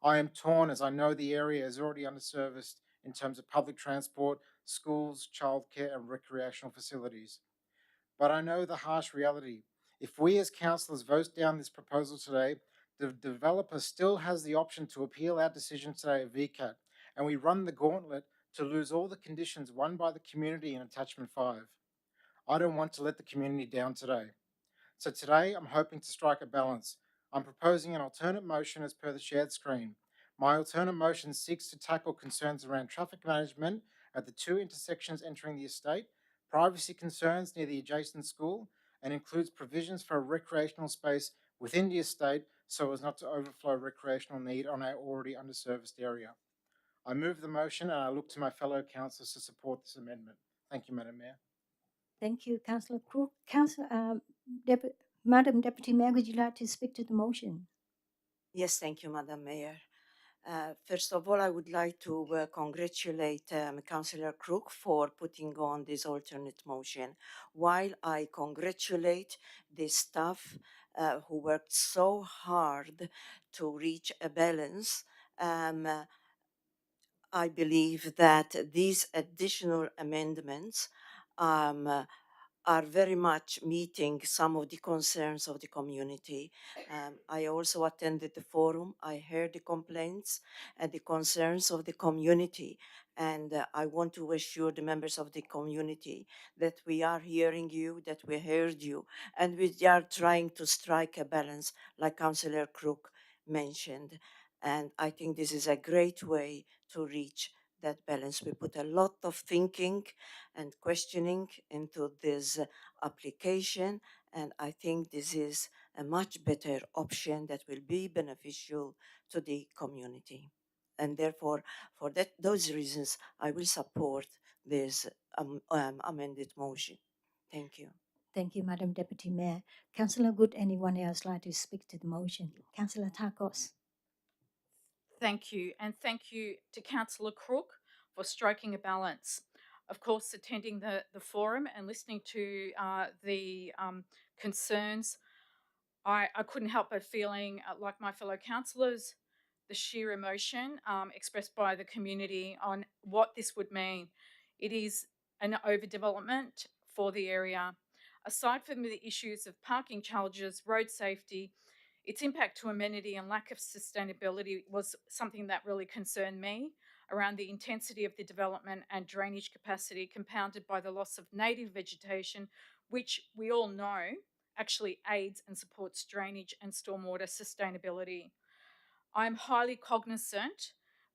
I am torn as I know the area is already underserviced in terms of public transport, schools, childcare, and recreational facilities. But I know the harsh reality. If we as councillors vote down this proposal today, the developer still has the option to appeal our decision today at VCAT, and we run the gauntlet to lose all the conditions won by the community in Attachment 5. I don't want to let the community down today. So today, I'm hoping to strike a balance. I'm proposing an alternate motion as per the shared screen. My alternate motion seeks to tackle concerns around traffic management at the two intersections entering the estate, privacy concerns near the adjacent school, and includes provisions for a recreational space within the estate so as not to overflow recreational need on our already underserviced area. I move the motion and I look to my fellow councillors to support this amendment. Thank you, Madam Mayor. Thank you, Councillor Crook. Madam Deputy Mayor, would you like to speak to the motion? Yes, thank you, Madam Mayor. First of all, I would like to congratulate Councillor Crook for putting on this alternate motion, while I congratulate the staff who worked so hard to reach a balance. I believe that these additional amendments are very much meeting some of the concerns of the community. I also attended the forum. I heard the complaints and the concerns of the community. And I want to assure the members of the community that we are hearing you, that we heard you, and we are trying to strike a balance, like Councillor Crook mentioned. And I think this is a great way to reach that balance. We put a lot of thinking and questioning into this application, and I think this is a much better option that will be beneficial to the community. And therefore, for those reasons, I will support this amended motion. Thank you. Thank you, Madam Deputy Mayor. Councillor Good, anyone else like to speak to the motion? Councillor Takos. Thank you. And thank you to Councillor Crook for striking a balance. Of course, attending the forum and listening to the concerns, I couldn't help but feeling like my fellow councillors, the sheer emotion expressed by the community on what this would mean. It is an overdevelopment for the area. Aside from the issues of parking challenges, road safety, its impact to amenity and lack of sustainability was something that really concerned me around the intensity of the development and drainage capacity, compounded by the loss of native vegetation, which we all know actually aids and supports drainage and stormwater sustainability. I'm highly cognizant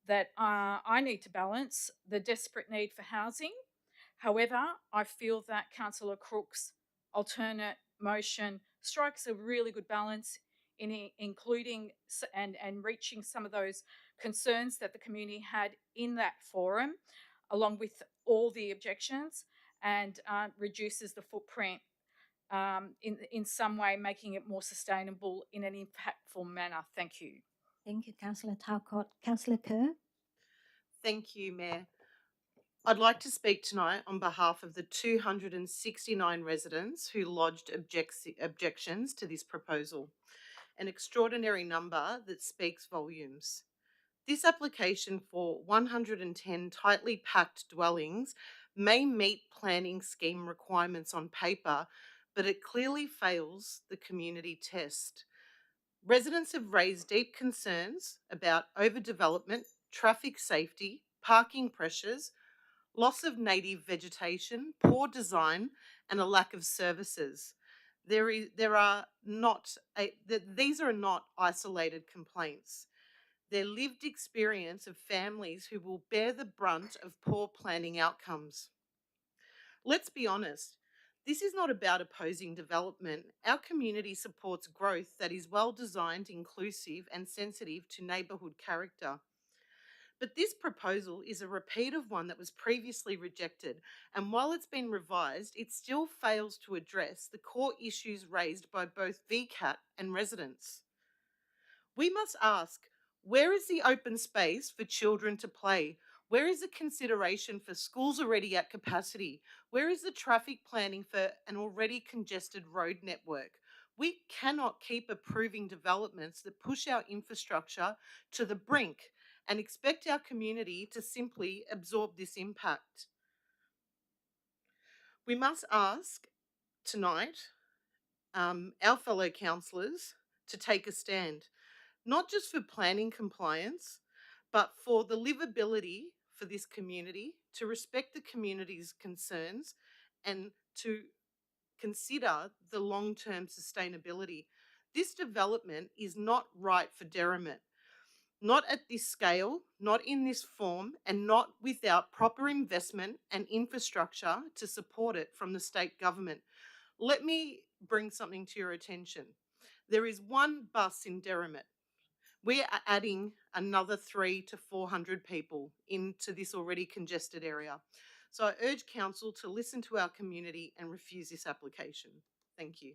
that I need to balance the desperate need for housing. However, I feel that Councillor Crook's alternate motion strikes a really good balance including and reaching some of those concerns that the community had in that forum, along with all the objections, and reduces the footprint in some way, making it more sustainable in an impactful manner. Thank you. Thank you, Councillor Talcott. Councillor Kerr? Thank you, Mayor. I'd like to speak tonight on behalf of the 269 residents who lodged objections to this proposal, an extraordinary number that speaks volumes. This application for 110 tightly packed dwellings may meet planning scheme requirements on paper, but it clearly fails the community test. Residents have raised deep concerns about overdevelopment, traffic safety, parking pressures, loss of native vegetation, poor design, and a lack of services. These are not isolated complaints. They're lived experience of families who will bear the brunt of poor planning outcomes. Let's be honest, this is not about opposing development. Our community supports growth that is well designed, inclusive, and sensitive to neighbourhood character. But this proposal is a repeat of one that was previously rejected, and while it's been revised, it still fails to address the core issues raised by both VCAT and residents. We must ask, where is the open space for children to play? Where is the consideration for schools already at capacity? Where is the traffic planning for an already congested road network? We cannot keep approving developments that push our infrastructure to the brink and expect our community to simply absorb this impact. We must ask tonight our fellow councillors to take a stand, not just for planning compliance, but for the livability for this community, to respect the community's concerns and to consider the long-term sustainability. This development is not right for Derrimut, not at this scale, not in this form, and not without proper investment and infrastructure to support it from the state government. Let me bring something to your attention. There is one bus in Derrimut. We are adding another 300 to 400 people into this already congested area. So I urge council to listen to our community and refuse this application. Thank you.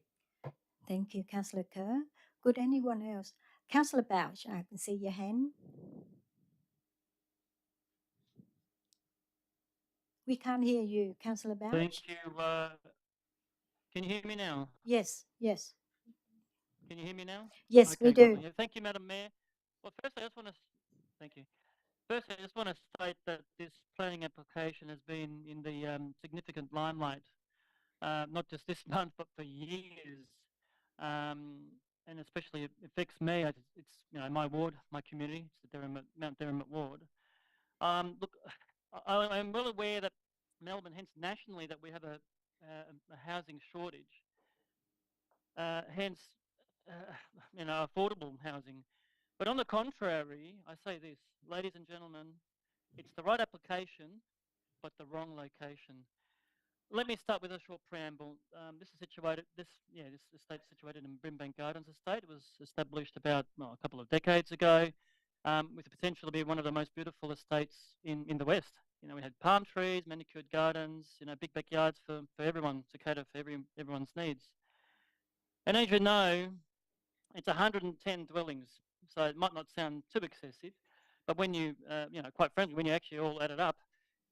Thank you, Councillor Kerr. Could anyone else? Councillor Bouch, I can see your hand. We can't hear you, Councillor Bouch. Thank you. Can you hear me now? Yes, yes. Can you hear me now? Yes, Okay, we do. lovely. Thank you, Madam Mayor. Well, first, I just want to thank you. First, I just want to state that this planning application has been in the significant limelight, not just this month, but for years, and especially it affects me. It's my ward, my community. It's the Mount Derrimut ward. Look, I'm well aware that Melbourne, hence nationally, that we have a housing shortage. Hence, affordable housing. But on the contrary, I say this, ladies and gentlemen, it's the right application, but the wrong location. Let me start with a short preamble. This estate is situated in Brimbank Gardens Estate. It was established about a couple of decades ago, with the potential to be one of the most beautiful estates in the West. We had palm trees, manicured gardens, big backyards for everyone to cater for everyone's needs. And as you know, it's 110 dwellings, so it might not sound too excessive, but when you, quite frankly, when you actually all add it up,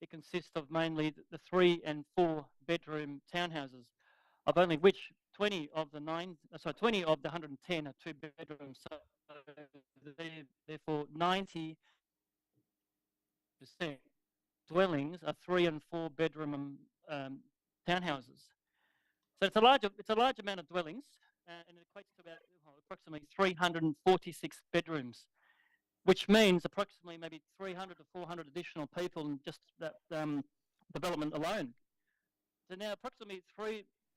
it consists of mainly the 3 and 4 bedroom townhouses, of only which 20 of the 110 are 2 bedrooms. So therefore, 90% dwellings are 3 and 4 bedroom townhouses. So it's a large amount of dwellings, and it equates to about approximately 346 bedrooms, which means approximately maybe 300 to 400 additional people in just that development alone. So now approximately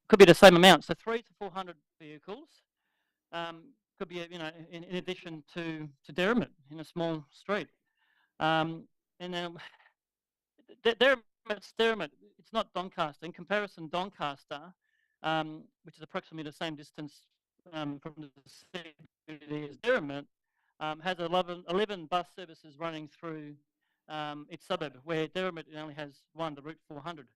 could be the same amount, so 300 to 400 vehicles could be in addition to Derrimut in a small street. And now Derrimut, it's not Doncaster. In comparison, Doncaster, which is approximately the same distance from the CBD is Derrimut, has 11 bus services running through its suburb, where Derrimut only has one, the Route 400.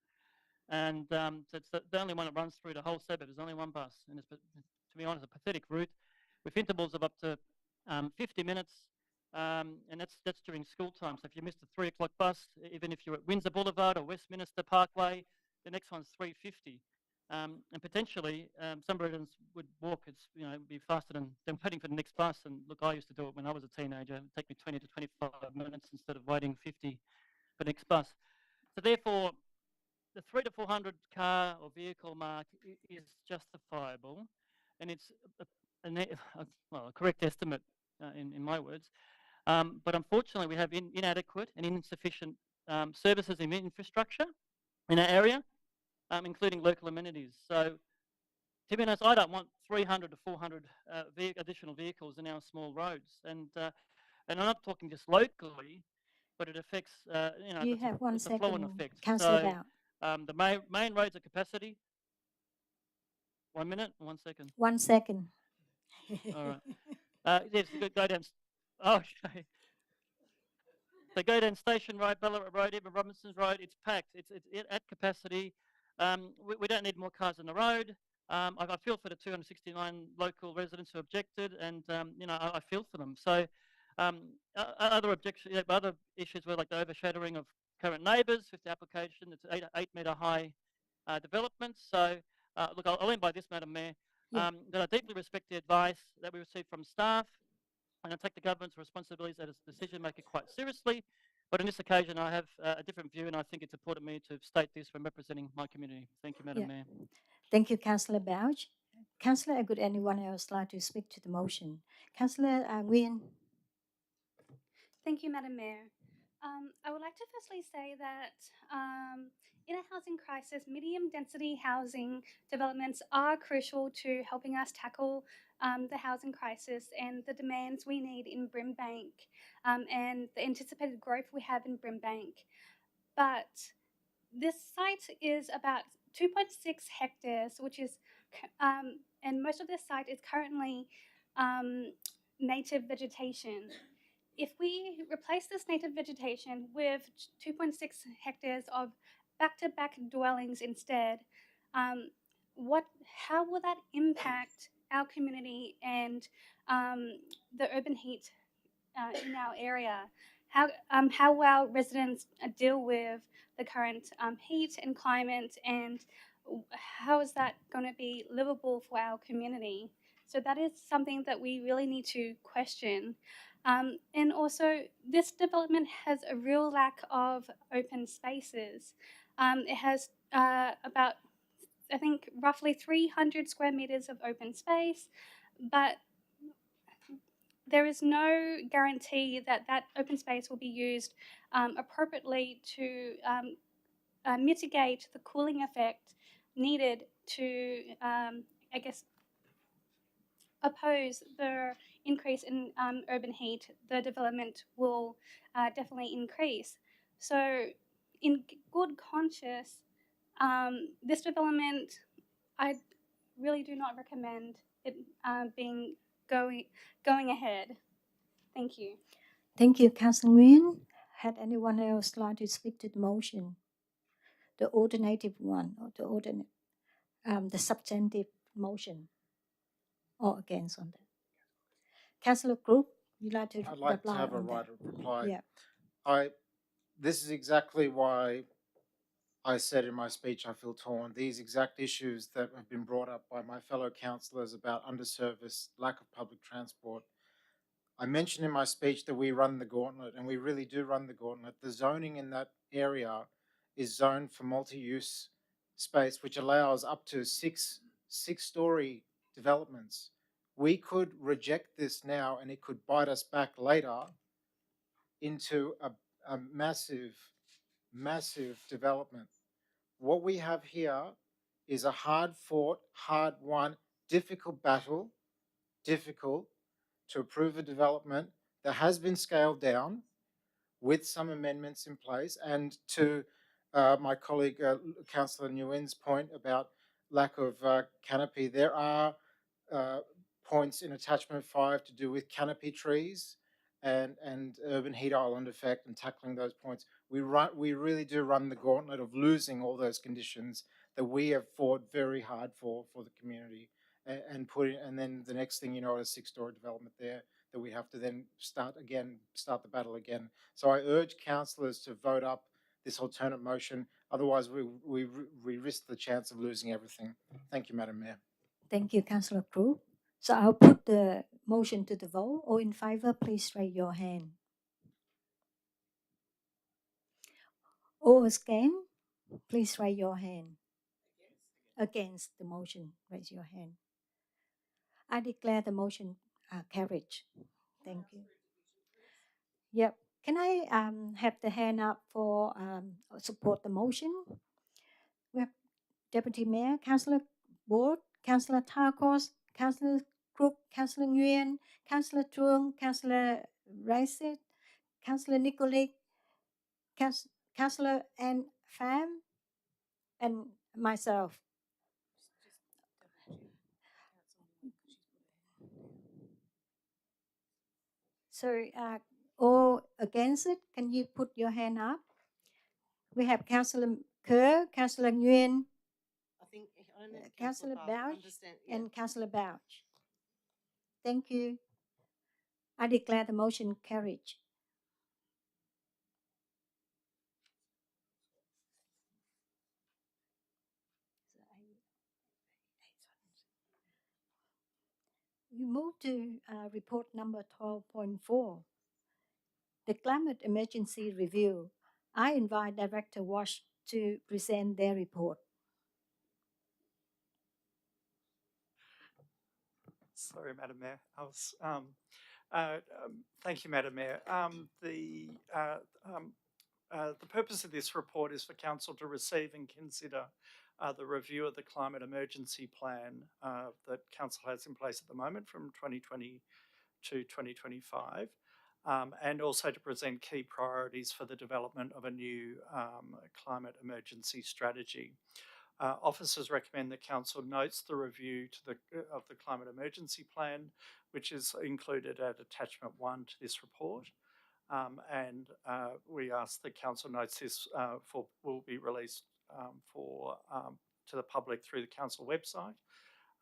And so it's the only one that runs through the whole suburb. There's only one bus, and it's, to be honest, a pathetic route with intervals of up to 50 minutes, and that's during school time. So if you missed the 3 o'clock bus, even if you're at Windsor Boulevard or Westminster Parkway, the next one's 3:50. And potentially, some residents would walk. It's be faster than waiting for the next bus. And look, I used to do it when I was a teenager. It'd take me 20 to 25 minutes instead of waiting 50 for the next bus. So therefore, the 300 to 400 car or vehicle mark is justifiable, and it's a correct estimate in my words. But unfortunately, we have inadequate and insufficient services and infrastructure in our area, including local amenities. So, to be honest, I don't want 300 to 400 additional vehicles in our small roads, and I'm not talking just locally, but it affects, You have one it's a flow-on second, effect. Councillor So Dow. the main roads are capacity. 1 minute, 1 second. 1 second. All right. Yes, go down. Oh, okay. So go down Station Road, Ballarat Road, even Robinson's Road. It's packed. It's at capacity. We don't need more cars on the road. I feel for the 269 local residents who objected, and I feel for them. So other other issues were like the overshadowing of current neighbours with the application. It's 8 metre high development. So look, I'll end by this, Madam Mayor. Yeah. That I deeply respect the advice that we received from staff, and I take the government's responsibilities as a decision maker quite seriously. But on this occasion, I have a different view, and I think it's important for me to state this when representing my community. Thank you, Madam Yeah. Mayor. Thank you, Councillor Bouch. Councillor, would anyone else like to speak to the motion? Councillor Nguyen. Thank you, Madam Mayor. I would like to firstly say that in a housing crisis, medium density housing developments are crucial to helping us tackle the housing crisis and the demands we need in Brimbank and the anticipated growth we have in Brimbank. But this site is about 2.6 hectares, which is, and most of this site is currently native vegetation. If we replace this native vegetation with 2.6 hectares of back-to-back dwellings instead, how will that impact our community and the urban heat in our area? How will our residents deal with the current heat and climate, and how is that going to be livable for our community? So that is something that we really need to question. And also, this development has a real lack of open spaces. It has about, I think, roughly 300 square meters of open space, but there is no guarantee that that open space will be used appropriately to mitigate the cooling effect needed to, I guess, oppose the increase in urban heat. The development will definitely increase. So, in good conscience, this development, I really do not recommend it being going ahead. Thank you. Thank you, Councillor Nguyen. Had anyone else like to speak to the motion? The alternative one, or the substantive motion, or against on that? Councillor Group, you like to I'd like to reply have a on right that? of reply. Yeah. This is exactly why I said in my speech I feel torn. These exact issues that have been brought up by my fellow councillors about underservice, lack of public transport. I mentioned in my speech that we run the gauntlet, and we really do run the gauntlet. The zoning in that area is zoned for multi-use space, which allows up to six-story developments. We could reject this now, and it could bite us back later into a massive, massive development. What we have here is a hard-fought, hard-won, difficult battle, difficult to approve a development that has been scaled down with some amendments in place. And to my colleague, Councillor Nguyen's point about lack of canopy, there are points in attachment 5 to do with canopy trees and urban heat island effect and tackling those points. We really do run the gauntlet of losing all those conditions that we have fought very hard for the community, and then the next thing you know, a 6-story development there that we have to then start the battle again. So I urge councillors to vote up this alternate motion. Otherwise, we risk the chance of losing everything. Thank you, Madam Mayor. Thank you, Councillor Crew. So I'll put the motion to the vote. All in favour, please raise your hand. All against, please raise your hand. Against the motion, raise your hand. I declare the motion carried. Thank you. Yep. Can I have the hand up for support the motion? We have Deputy Mayor, Councillor Board, Councillor Tarkos, Councillor Crook, Councillor Nguyen, Councillor Truong, Councillor Raisit, Councillor Nikolic, Councillor Ann Pham, and myself. So, all against it, can you put your hand up? We have Councillor Kerr, Councillor Nguyen, I think only Councillor Bouch, yeah. and Councillor Bouch. Thank you. I declare the motion carried. We move to report number 12.4, the climate emergency review. I invite Director Wash to present their report. Sorry, Madam Mayor. Thank you, Madam Mayor. The purpose of this report is for Council to receive and consider the review of the climate emergency plan that Council has in place at the moment from 2020 to 2025, and also to present key priorities for the development of a new climate emergency strategy. Officers recommend that Council notes the review of the climate emergency plan, which is included at attachment 1 to this report. And we ask that Council notes this will be released to the public through the Council website.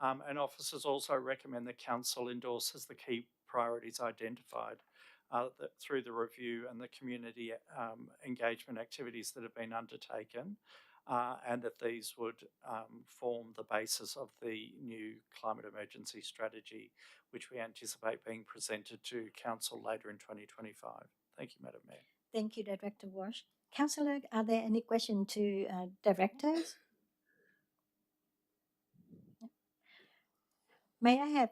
And officers also recommend that Council endorses the key priorities identified through the review and the community engagement activities that have been undertaken, and that these would form the basis of the new climate emergency strategy, which we anticipate being presented to Council later in 2025. Thank you, Madam Mayor. Thank you, Director Wash. Councillor, are there any questions to directors? May I have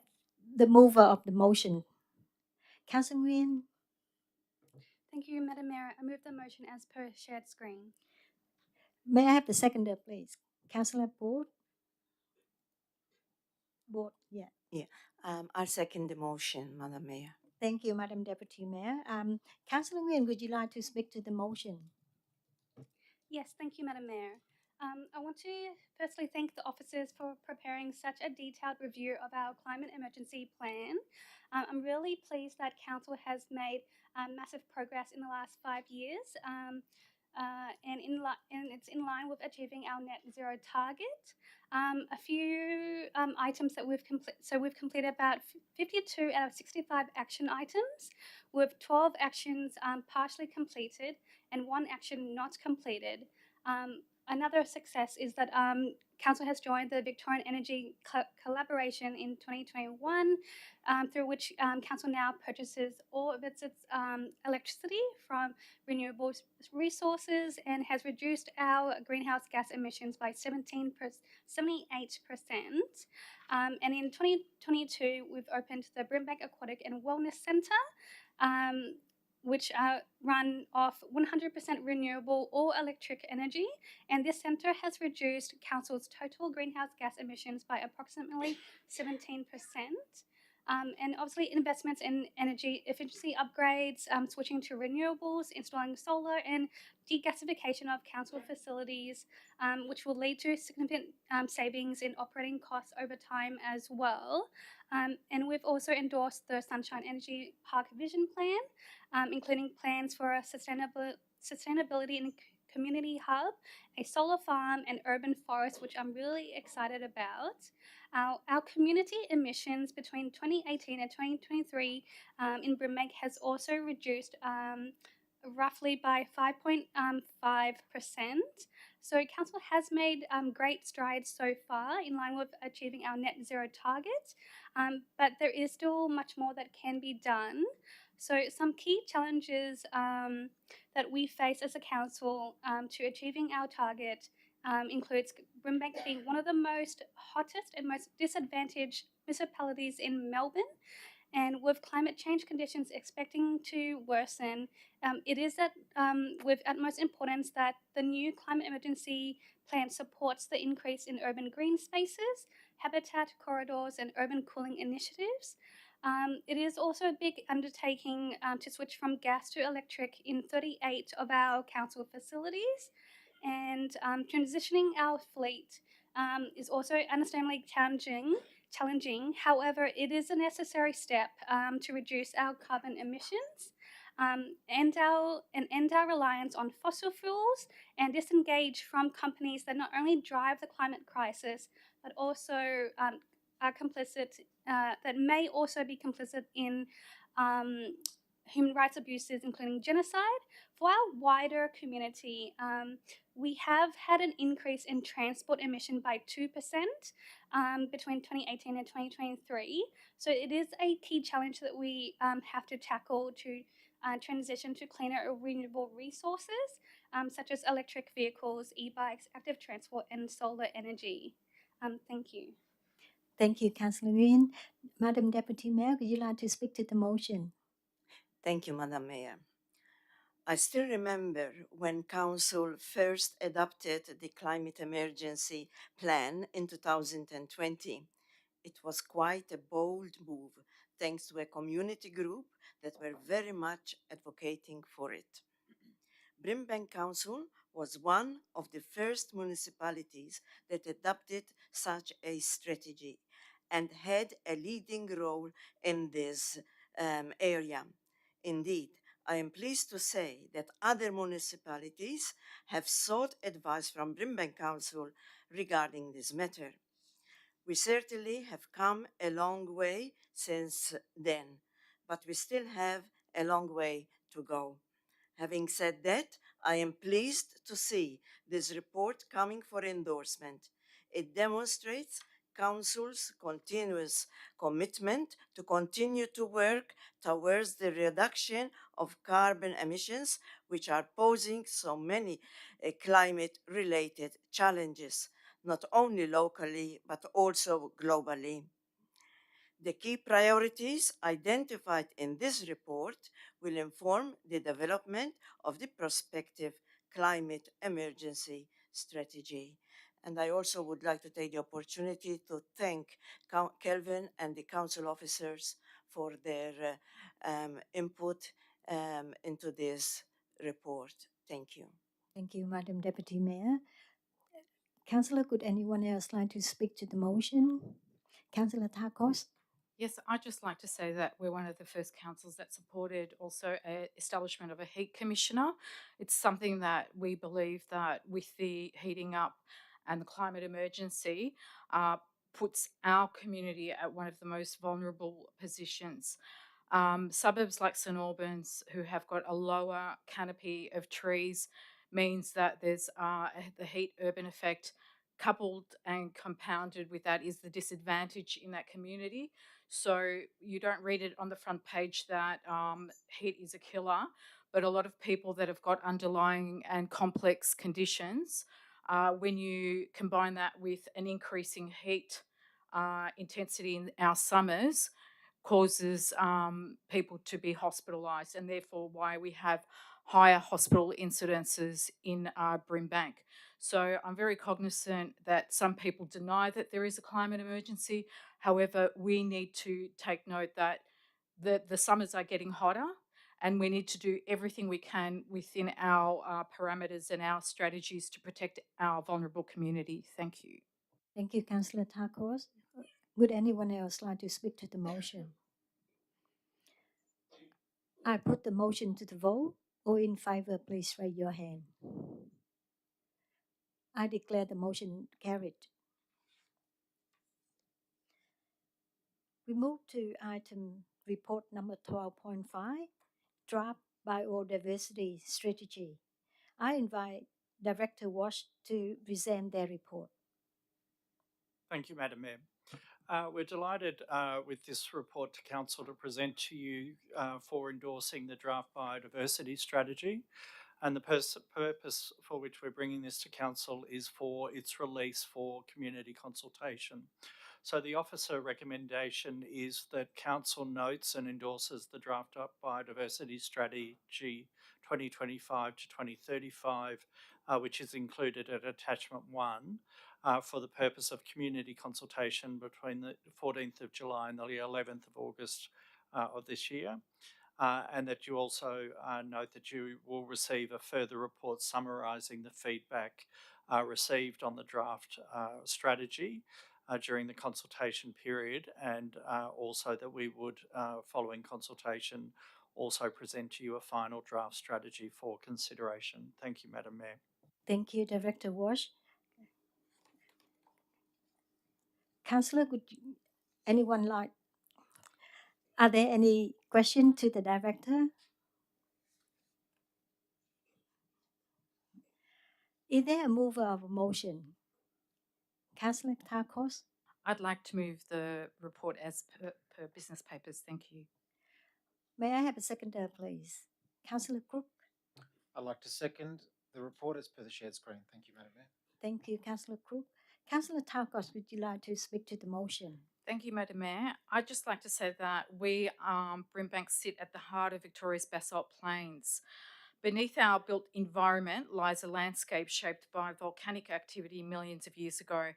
the mover of the motion? Councillor Nguyen. Thank you, Madam Mayor. I move the motion as per shared screen. May I have the seconder, please? Councillor Board? Board, yeah. Yeah, I'll second the motion, Madam Mayor. Thank you, Madam Deputy Mayor. Councillor Nguyen, would you like to speak to the motion? Yes, thank you, Madam Mayor. I want to firstly thank the officers for preparing such a detailed review of our climate emergency plan. I'm really pleased that Council has made massive progress in the last 5 years, and it's in line with achieving our net zero target. A few items that we've completed. So we've completed about 52 out of 65 action items, with 12 actions partially completed and 1 action not completed. Another success is that Council has joined the Victorian Energy Collaboration in 2021, through which Council now purchases all of its electricity from renewable resources and has reduced our greenhouse gas emissions by 78%. And in 2022, we've opened the Brimbank Aquatic and Wellness Centre, which run off 100% renewable or electric energy, and this centre has reduced Council's total greenhouse gas emissions by approximately 17%. And obviously investments in energy efficiency upgrades, switching to renewables, installing solar, and degasification of council facilities, which will lead to significant savings in operating costs over time as well. And we've also endorsed the Sunshine Energy Park Vision Plan, including plans for a sustainability and community hub, a solar farm, and urban forest, which I'm really excited about. Our community emissions between 2018 and 2023 in Brimbank has also reduced roughly by 5.5%. So council has made great strides so far in line with achieving our net zero target, but there is still much more that can be done. So some key challenges that we face as a council to achieving our target includes Brimbank being one of the most hottest and most disadvantaged municipalities in Melbourne. And with climate change conditions expecting to worsen, it is with utmost importance that the new climate emergency plan supports the increase in urban green spaces, habitat corridors, and urban cooling initiatives. It is also a big undertaking to switch from gas to electric in 38 of our council facilities, and transitioning our fleet is also understandably challenging. However, it is a necessary step to reduce our carbon emissions and end our reliance on fossil fuels and disengage from companies that not only drive the climate crisis but also are complicit, that may also be complicit in human rights abuses, including genocide. For our wider community, we have had an increase in transport emission by 2% between 2018 and 2023. So it is a key challenge that we have to tackle to transition to cleaner renewable resources, such as electric vehicles, e-bikes, active transport, and solar energy. Thank you. Thank you, Councillor Nguyen. Madam Deputy Mayor, would you like to speak to the motion? Thank you, Madam Mayor. I still remember when Council first adopted the climate emergency plan in 2020. It was quite a bold move, thanks to a community group that were very much advocating for it. Brimbank Council was one of the first municipalities that adopted such a strategy and had a leading role in this area. Indeed, I am pleased to say that other municipalities have sought advice from Brimbank Council regarding this matter. We certainly have come a long way since then, but we still have a long way to go. Having said that, I am pleased to see this report coming for endorsement. It demonstrates Council's continuous commitment to continue to work towards the reduction of carbon emissions, which are posing so many climate-related challenges, not only locally, but also globally. The key priorities identified in this report will inform the development of the prospective climate emergency strategy. And I also would like to take the opportunity to thank Kelvin and the council officers for their input into this report. Thank you. Thank you, Madam Deputy Mayor. Councillor, could anyone else like to speak to the motion? Councillor Takos? Yes, I'd just like to say that we're one of the first councils that supported also establishment of a heat commissioner. It's something that we believe that with the heating up and the climate emergency puts our community at one of the most vulnerable positions. Suburbs like St Albans, who have got a lower canopy of trees, means that there's the heat urban effect. Coupled and compounded with that is the disadvantage in that community. So you don't read it on the front page that heat is a killer, but a lot of people that have got underlying and complex conditions, when you combine that with an increasing heat intensity in our summers, causes people to be hospitalised, and therefore why we have higher hospital incidences in Brimbank. So I'm very cognizant that some people deny that there is a climate emergency. However, we need to take note that the summers are getting hotter, and we need to do everything we can within our parameters and our strategies to protect our vulnerable community. Thank you. Thank you, Councillor Takos. Would anyone else like to speak to the motion? I put the motion to the vote. All in favor, please raise your hand. I declare the motion carried. We move to item report number 12.5, draft biodiversity strategy. I invite Director Wash to present their report. Thank you, Madam Mayor. We're delighted with this report to Council to present to you for endorsing the draft biodiversity strategy. And the purpose for which we're bringing this to Council is for its release for community consultation. So the officer recommendation is that Council notes and endorses the draft up biodiversity strategy 2025 to 2035, which is included at attachment 1 for the purpose of community consultation between the 14th of July and the 11th of August of this year. And that you also note that you will receive a further report summarising the feedback received on the draft strategy during the consultation period, and also that we would, following consultation, also present to you a final draft strategy for consideration. Thank you, Madam Mayor. Thank you, Director Wash. Councillor, would anyone like? Are there any questions to the director? Is there a mover of a motion? Councillor Tarkos? I'd like to move the report as per business papers. Thank you. May I have a seconder, please? Councillor Crook? I'd like to second the report as per the shared screen. Thank you, Madam Mayor. Thank you, Councillor Crook. Councillor Tarkos, would you like to speak to the motion? Thank you, Madam Mayor. I'd just like to say that we, Brimbank, sit at the heart of Victoria's basalt plains. Beneath our built environment lies a landscape shaped by volcanic activity millions of years ago,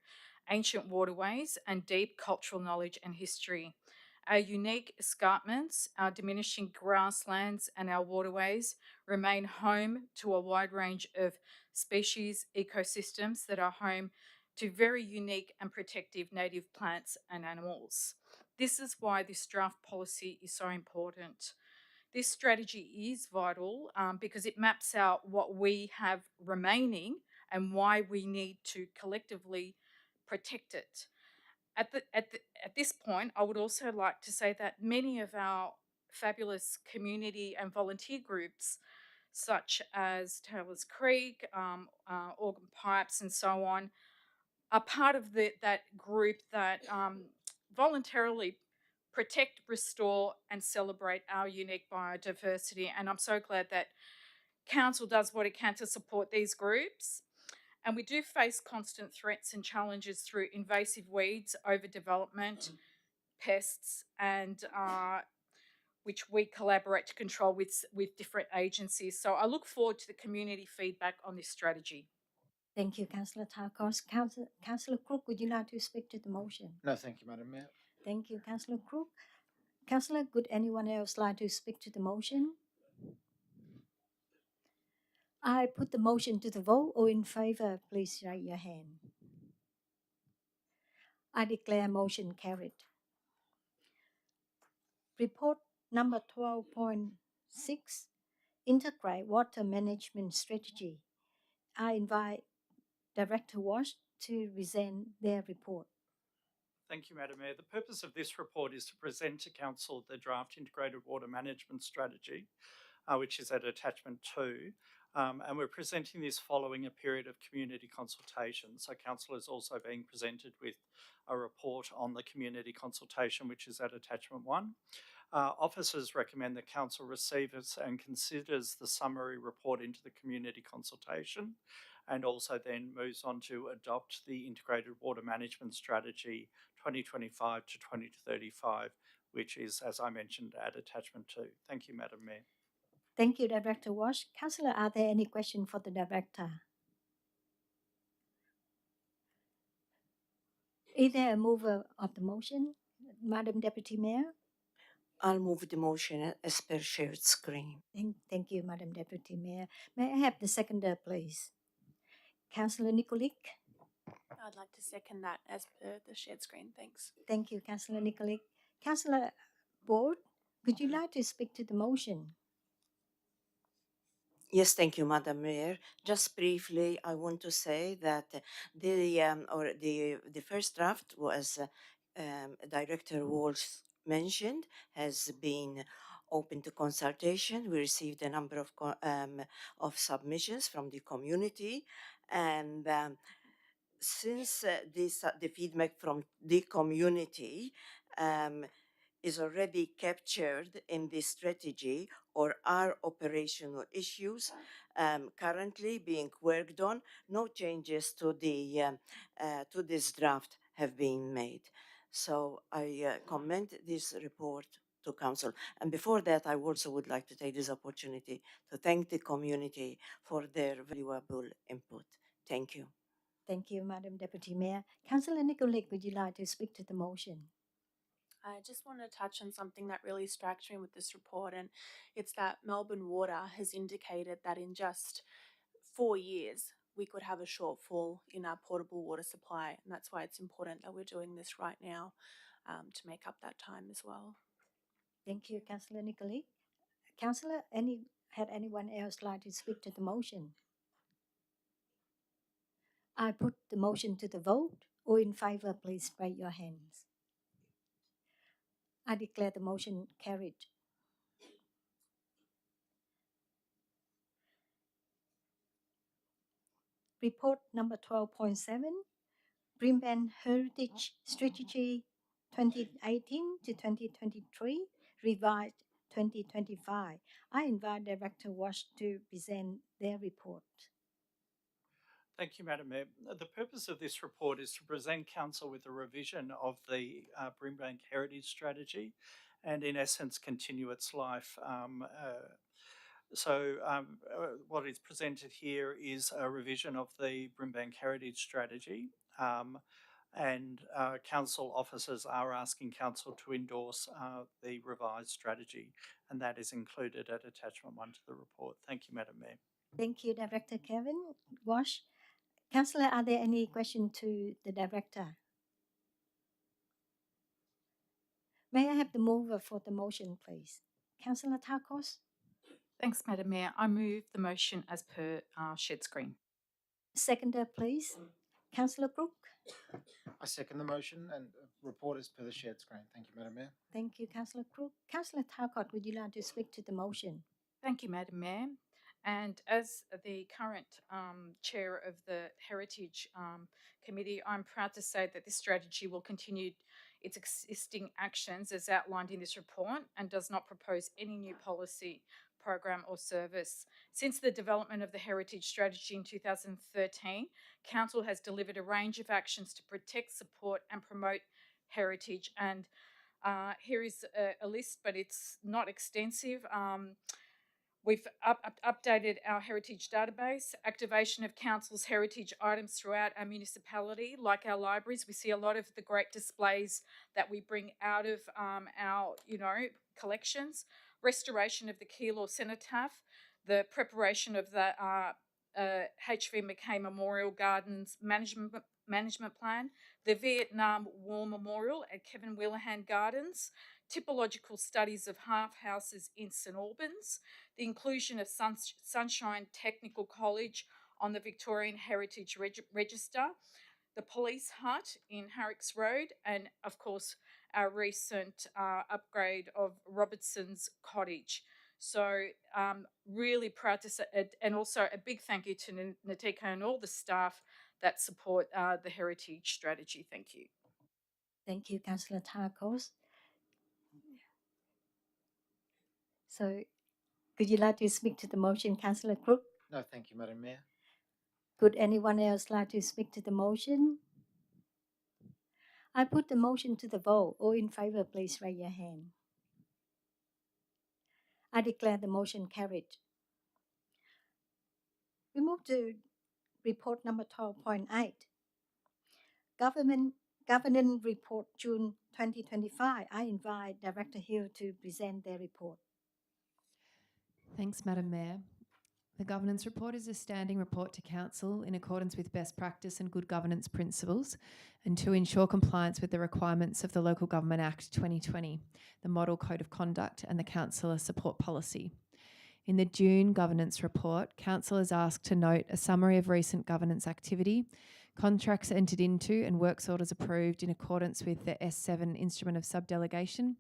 ancient waterways, and deep cultural knowledge and history. Our unique escarpments, our diminishing grasslands, and our waterways remain home to a wide range of species ecosystems that are home to very unique and protective native plants and animals. This is why this draft policy is so important. This strategy is vital because it maps out what we have remaining and why we need to collectively protect it. At this point, I would also like to say that many of our fabulous community and volunteer groups, such as Taylor's Creek, Organ Pipes, and so on, are part of that group that voluntarily protect, restore, and celebrate our unique biodiversity. And I'm so glad that Council does what it can to support these groups. And we do face constant threats and challenges through invasive weeds, overdevelopment, pests, and which we collaborate to control with different agencies. So I look forward to the community feedback on this strategy. Thank you, Councillor Tarkos. Councillor Crook, would you like to speak to the motion? No, thank you, Madam Mayor. Thank you, Councillor Crook. Councillor, would anyone else like to speak to the motion? I put the motion to the vote. All in favour, please raise your hand. I declare motion carried. Report number 12.6, Integrate Water Management Strategy. I invite Director Wash to present their report. Thank you, Madam Mayor. The purpose of this report is to present to Council the draft integrated water management strategy, which is at attachment 2. And we're presenting this following a period of community consultation. So Council is also being presented with a report on the community consultation, which is at attachment 1. Officers recommend that Council receives and considers the summary report into the community consultation, and also then moves on to adopt the integrated water management strategy 2025 to 2035, which is, as I mentioned, at attachment 2. Thank you, Madam Mayor. Thank you, Director Wash. Councillor, are there any questions for the Director? Is there a mover of the motion? Madam Deputy Mayor? I'll move the motion as per shared screen. Thank you, Madam Deputy Mayor. May I have the seconder, please? Councillor Nikolic? I'd like to second that as per the shared screen. Thanks. Thank you, Councillor Nikolic. Councillor Board, would you like to speak to the motion? Yes, thank you, Madam Mayor. Just briefly, I want to say that the first draft was Director Walsh mentioned has been open to consultation. We received a number of submissions from the community, and since the feedback from the community um, is already captured in the strategy or are operational issues currently being worked on, no changes to to this draft have been made. So I commend this report to council. And before that, I also would like to take this opportunity to thank the community for their valuable input. Thank you. Thank you, Madam Deputy Mayor. Councillor Nikolic, would you like to speak to the motion? I just want to touch on something that really strikes me with this report, and it's that Melbourne Water has indicated that in just 4 years we could have a shortfall in our potable water supply, and that's why it's important that we're doing this right now to make up that time as well. Thank you, Councillor Nikolic. Councillor, had anyone else like to speak to the motion? I put the motion to the vote. All in favour, please raise your hands. I declare the motion carried. Report number 12.7, Brimbank Heritage Strategy 2018 to 2023, revised 2025. I invite Director Wash to present their report. Thank you, Madam Mayor. The purpose of this report is to present Council with a revision of the Brimbank Heritage Strategy and, in essence, continue its life. What is presented here is a revision of the Brimbank Heritage Strategy, and council officers are asking council to endorse the revised strategy, and that is included at attachment 1 to the report. Thank you, Madam Mayor. Thank you, Director Kevin Wash. Councillor, are there any questions to the Director? May I have the mover for the motion, please? Councillor Tarkos? Thanks, Madam Mayor. I move the motion as per shared screen. Seconder, please. Councillor Crook? I second the motion and report as per the shared screen. Thank you, Madam Mayor. Thank you, Councillor Crook. Councillor Tarkot, would you like to speak to the motion? Thank you, Madam Mayor. And as the current chair of the Heritage Committee, I'm proud to say that this strategy will continue its existing actions as outlined in this report and does not propose any new policy, program or service. Since the development of the Heritage Strategy in 2013, Council has delivered a range of actions to protect, support and promote heritage, and here is a list, but it's not extensive. We've updated our heritage database, activation of council's heritage items throughout our municipality. Like our libraries, we see a lot of the great displays that we bring out of our, collections. Restoration of the Keilor Cenotaph, the preparation of the HV McKay Memorial Gardens management plan, the Vietnam War Memorial at Kevin Wheelahan Gardens, typological studies of half houses in St Albans, the inclusion of Sunshine Technical College on the Victorian Heritage Register, the police hut in Harricks Road, and of course our recent upgrade of Robertson's Cottage. So really proud to say, and also a big thank you to Natika and all the staff that support the heritage strategy. Thank you. Thank you, Councillor Tarkos. So, could you like to speak to the motion, Councillor Crook? No, thank you, Madam Mayor. Could anyone else like to speak to the motion? I put the motion to the vote. All in favour, please raise your hand. I declare the motion carried. We move to report number 12.8. Governance Report June 2025. I invite Director Hill to present their report. Thanks, Madam Mayor. The Governance Report is a standing report to Council in accordance with best practice and good governance principles and to ensure compliance with the requirements of the Local Government Act 2020, the Model Code of Conduct and the Councillor Support Policy. In the June Governance Report, Council is asked to note a summary of recent governance activity, contracts entered into and works orders approved in accordance with the S7 Instrument of Subdelegation,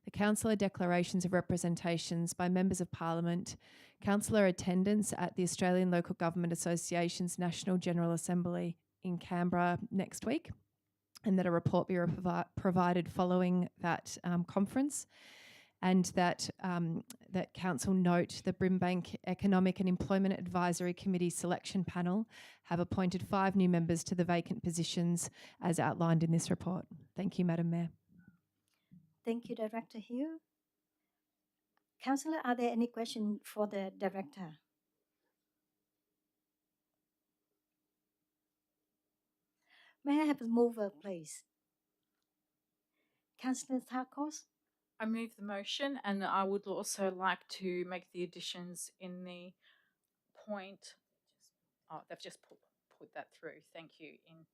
the Councillor declarations of representations by Members of Parliament, Councillor attendance at the Australian Local Government Association's National General Assembly in Canberra next week, and that a report be provided following that conference, and that that Council note the Brimbank Economic and Employment Advisory Committee selection panel have appointed 5 new members to the vacant positions as outlined in this report. Thank you, Madam Mayor. Thank you, Director Hill. Councillor, are there any questions for the Director? May I have a mover, please? Councillor Tarkos? I move the motion, and I would also like to make the additions in the point. Oh, they've just put that through. Thank you. In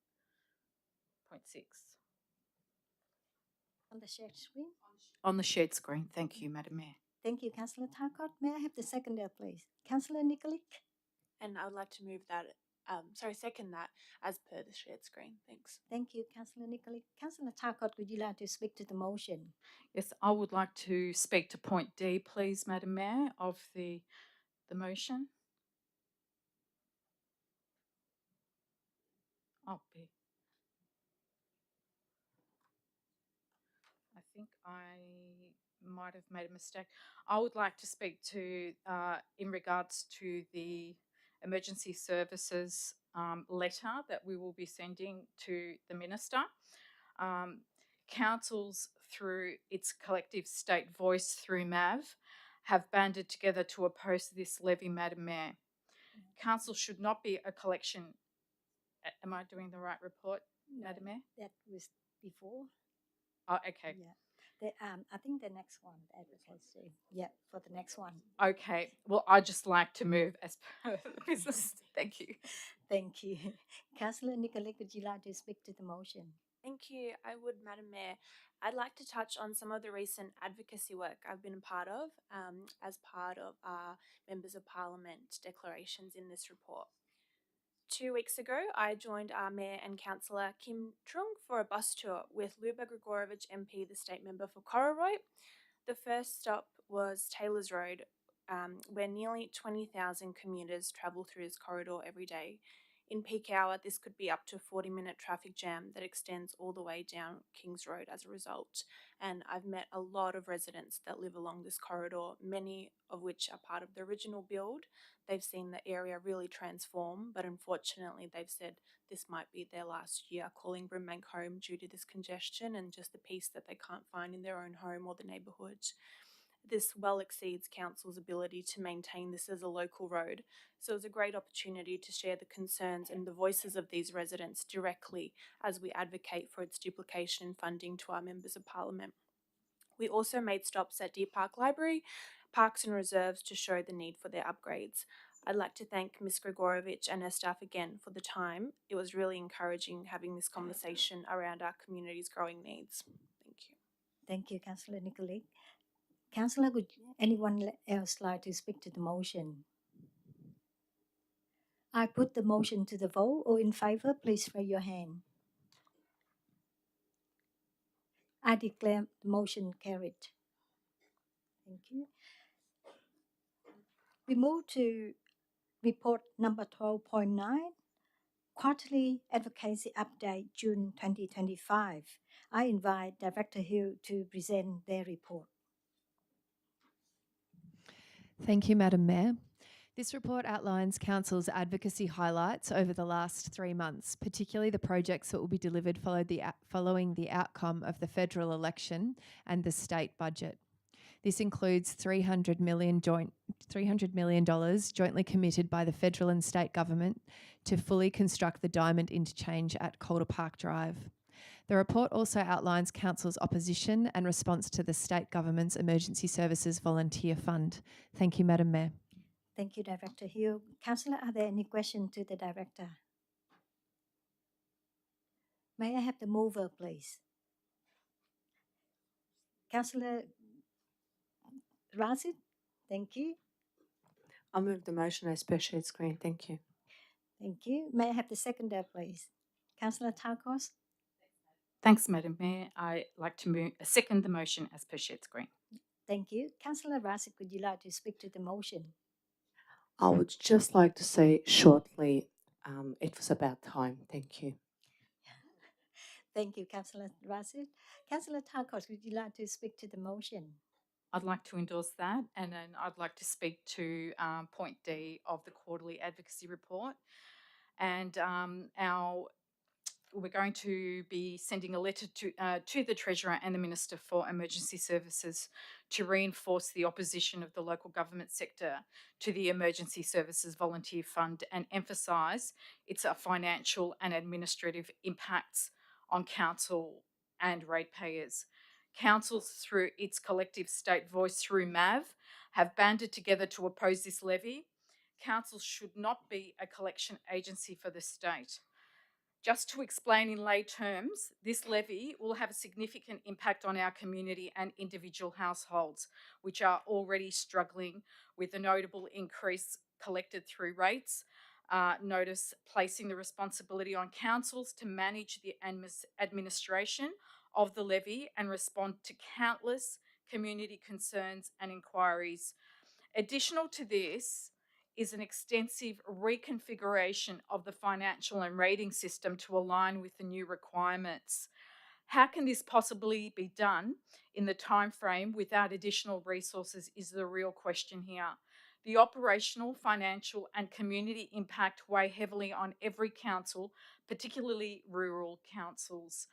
point 6. On the shared screen? On the shared screen. Thank you, Madam Mayor. Thank you, Councillor Tarkot. May I have the seconder, please? Councillor Nikolic? And I would like to move that, second that as per the shared screen. Thanks. Thank you, Councillor Nikolic. Councillor Tarkot, would you like to speak to the motion? Yes, I would like to speak to point D, please, Madam Mayor, of the motion. Oh, B. I think I might have made a mistake. I would like to speak to, in regards to the emergency services letter that we will be sending to the Minister. Councils, through its collective state voice through MAV, have banded together to oppose this levy, Madam Mayor. Council should not be a collection. Am I doing the right report, No, Madam Mayor? that was before. Oh, okay. Yeah. I think the next one, the advocacy. Yeah, for the next one. Okay. Well, I'd just like to move as per the business. Thank you. Thank you. Councillor Nikolic, would you like to speak to the motion? Thank you. I would, Madam Mayor. I'd like to touch on some of the recent advocacy work I've been a part of as part of our Members of Parliament declarations in this report. 2 weeks ago, I joined our Mayor and Councillor Kim Trung for a bus tour with Luba Grigorovich MP, the State Member for Cororoy. The first stop was Taylor's Road, where nearly 20,000 commuters travel through this corridor every day. In peak hour, this could be up to a 40-minute traffic jam that extends all the way down Kings Road as a result. And I've met a lot of residents that live along this corridor, many of which are part of the original build. They've seen the area really transform, but unfortunately they've said this might be their last year calling Brimbank home due to this congestion and just the peace that they can't find in their own home or the neighbourhood. This well exceeds Council's ability to maintain this as a local road, so it's a great opportunity to share the concerns and the voices of these residents directly as we advocate for its duplication and funding to our Members of Parliament. We also made stops at Deer Park Library, Parks and Reserves to show the need for their upgrades. I'd like to thank Ms. Grigorovich and her staff again for the time. It was really encouraging having this conversation around our community's growing needs. Thank you. Thank you, Councillor Nikolic. Councillor, would anyone else like to speak to the motion? I put the motion to the vote. All in favour, please raise your hand. I declare the motion carried. Thank you. We move to report number 12.9, Quarterly Advocacy Update, June 2025. I invite Director Hill to present their report. Thank you, Madam Mayor. This report outlines Council's advocacy highlights over the last 3 months, particularly the projects that will be delivered following the outcome of the federal election and the state budget. This includes $300 million jointly committed by the federal and state government to fully construct the Diamond Interchange at Calder Park Drive. The report also outlines Council's opposition and response to the state government's Emergency Services Volunteer Fund. Thank you, Madam Mayor. Thank you, Director Hill. Councillor, are there any questions to the Director? May I have the mover, please? Councillor Razid, thank you. I'll move the motion as per shared screen. Thank you. Thank you. May I have the seconder, please? Councillor Tarkos? Thanks, Madam Mayor. I like to second the motion as per shared screen. Thank you. Councillor Razid, would you like to speak to the motion? I would just like to say shortly, it was about time. Thank you. Thank you, Councillor Razid. Councillor Tarkos, would you like to speak to the motion? I'd like to endorse that, and then I'd like to speak to point D of the quarterly advocacy report. And we're going to be sending a letter to the Treasurer and the Minister for Emergency Services to reinforce the opposition of the local government sector to the Emergency Services Volunteer Fund and emphasise its financial and administrative impacts on council and ratepayers. Councils, through its collective state voice through MAV, have banded together to oppose this levy. Councils should not be a collection agency for the state. Just to explain in lay terms, this levy will have a significant impact on our community and individual households, which are already struggling with a notable increase collected through rates. Notice placing the responsibility on councils to manage the administration of the levy and respond to countless community concerns and inquiries. Additional to this is an extensive reconfiguration of the financial and rating system to align with the new requirements. How can this possibly be done in the time frame without additional resources is the real question here. The operational, financial and community impact weigh heavily on every council, particularly rural councils.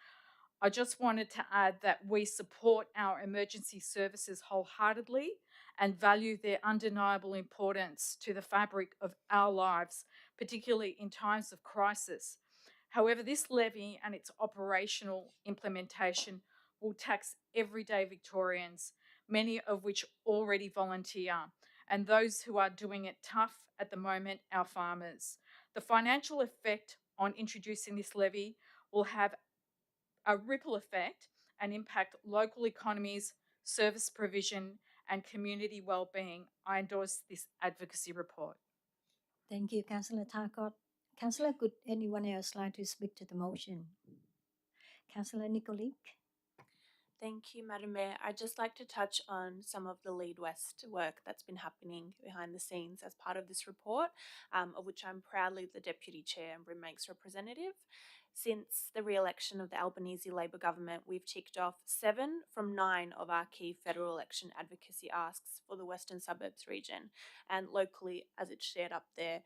I just wanted to add that we support our emergency services wholeheartedly and value their undeniable importance to the fabric of our lives, particularly in times of crisis. However, this levy and its operational implementation will tax everyday Victorians, many of which already volunteer, and those who are doing it tough at the moment, our farmers. The financial effect on introducing this levy will have a ripple effect and impact local economies, service provision, and community well-being. I endorse this advocacy report. Thank you, Councillor Tarkot. Councillor, could anyone else like to speak to the motion? Councillor Nikolic? Thank you, Madam Mayor. I'd just like to touch on some of the Lead West work that's been happening behind the scenes as part of this report, of which I'm proudly the Deputy Chair and Brimbank's representative. Since the re-election of the Albanese Labor government, we've ticked off 7 from 9 of our key federal election advocacy asks for the Western Suburbs region, and locally, as it's shared up there,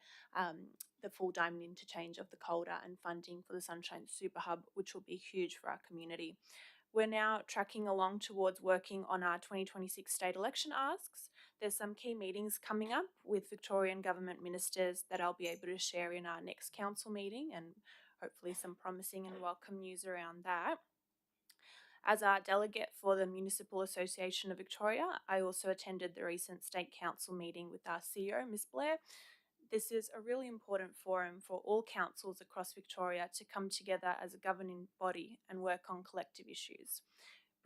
the full diamond interchange of the Calder and funding for the Sunshine Super Hub, which will be huge for our community. We're now tracking along towards working on our 2026 state election asks. There's some key meetings coming up with Victorian government ministers that I'll be able to share in our next council meeting, and hopefully some promising and welcome news around that. As our delegate for the Municipal Association of Victoria, I also attended the recent State Council meeting with our CEO, Ms Blair. This is a really important forum for all councils across Victoria to come together as a governing body and work on collective issues.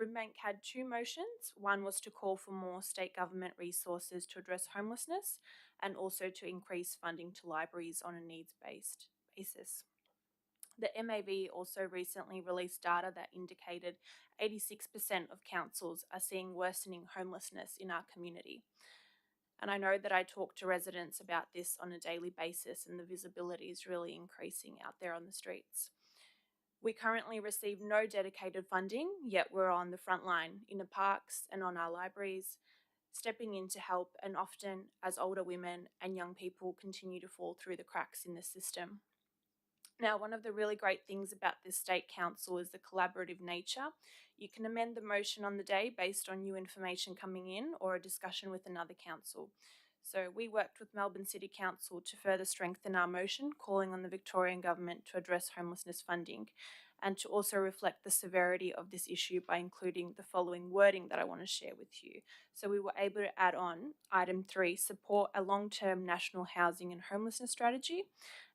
Brimbank had 2 motions. One was to call for more state government resources to address homelessness and also to increase funding to libraries on a needs-based basis. The MAV also recently released data that indicated 86% of councils are seeing worsening homelessness in our community. And I know that I talk to residents about this on a daily basis, and the visibility is really increasing out there on the streets. We currently receive no dedicated funding, yet we're on the front line in the parks and on our libraries, stepping in to help, and often as older women and young people continue to fall through the cracks in the system. Now, one of the really great things about this state council is the collaborative nature. You can amend the motion on the day based on new information coming in or a discussion with another council. So we worked with Melbourne City Council to further strengthen our motion, calling on the Victorian Government to address homelessness funding. and to also reflect the severity of this issue by including the following wording that I want to share with you. So we were able to add on item 3, support a long-term national housing and homelessness strategy,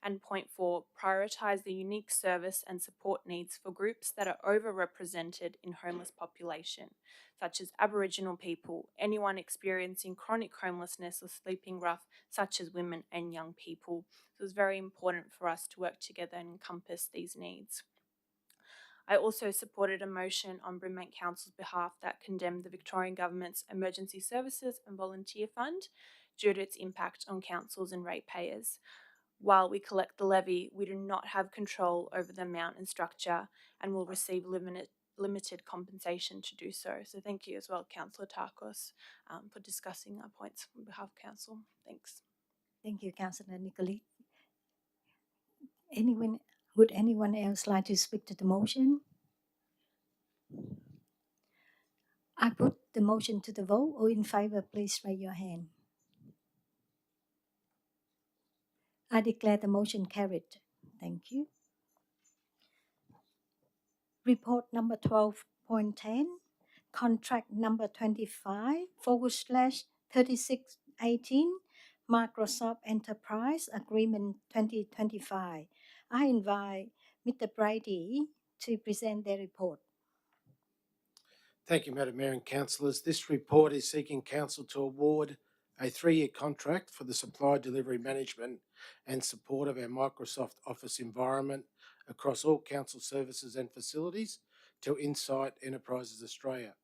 and point 4, prioritise the unique service and support needs for groups that are overrepresented in homeless population, such as Aboriginal people, anyone experiencing chronic homelessness or sleeping rough, such as women and young people. So it's very important for us to work together and encompass these needs. I also supported a motion on Brimbank Council's behalf that condemned the Victorian Government's Emergency Services and Volunteer Fund due to its impact on councils and ratepayers. While we collect the levy, we do not have control over the amount and structure and will receive limited compensation to do so. So thank you as well, Councillor Tarkos, for discussing our points on behalf of Council. Thanks. Thank you, Councillor Nicolette. Would anyone else like to speak to the motion? I put the motion to the vote. All in favour, please raise your hand. I declare the motion carried. Thank you. Report number 12.10, contract number 25/3618, Microsoft Enterprise Agreement 2025. I invite Mr. Brady to present their report. Thank you, Madam Mayor and Councillors. This report is seeking Council to award a 3-year contract for the supply, delivery, management and support of our Microsoft Office environment across all Council services and facilities to Insight Enterprises Australia.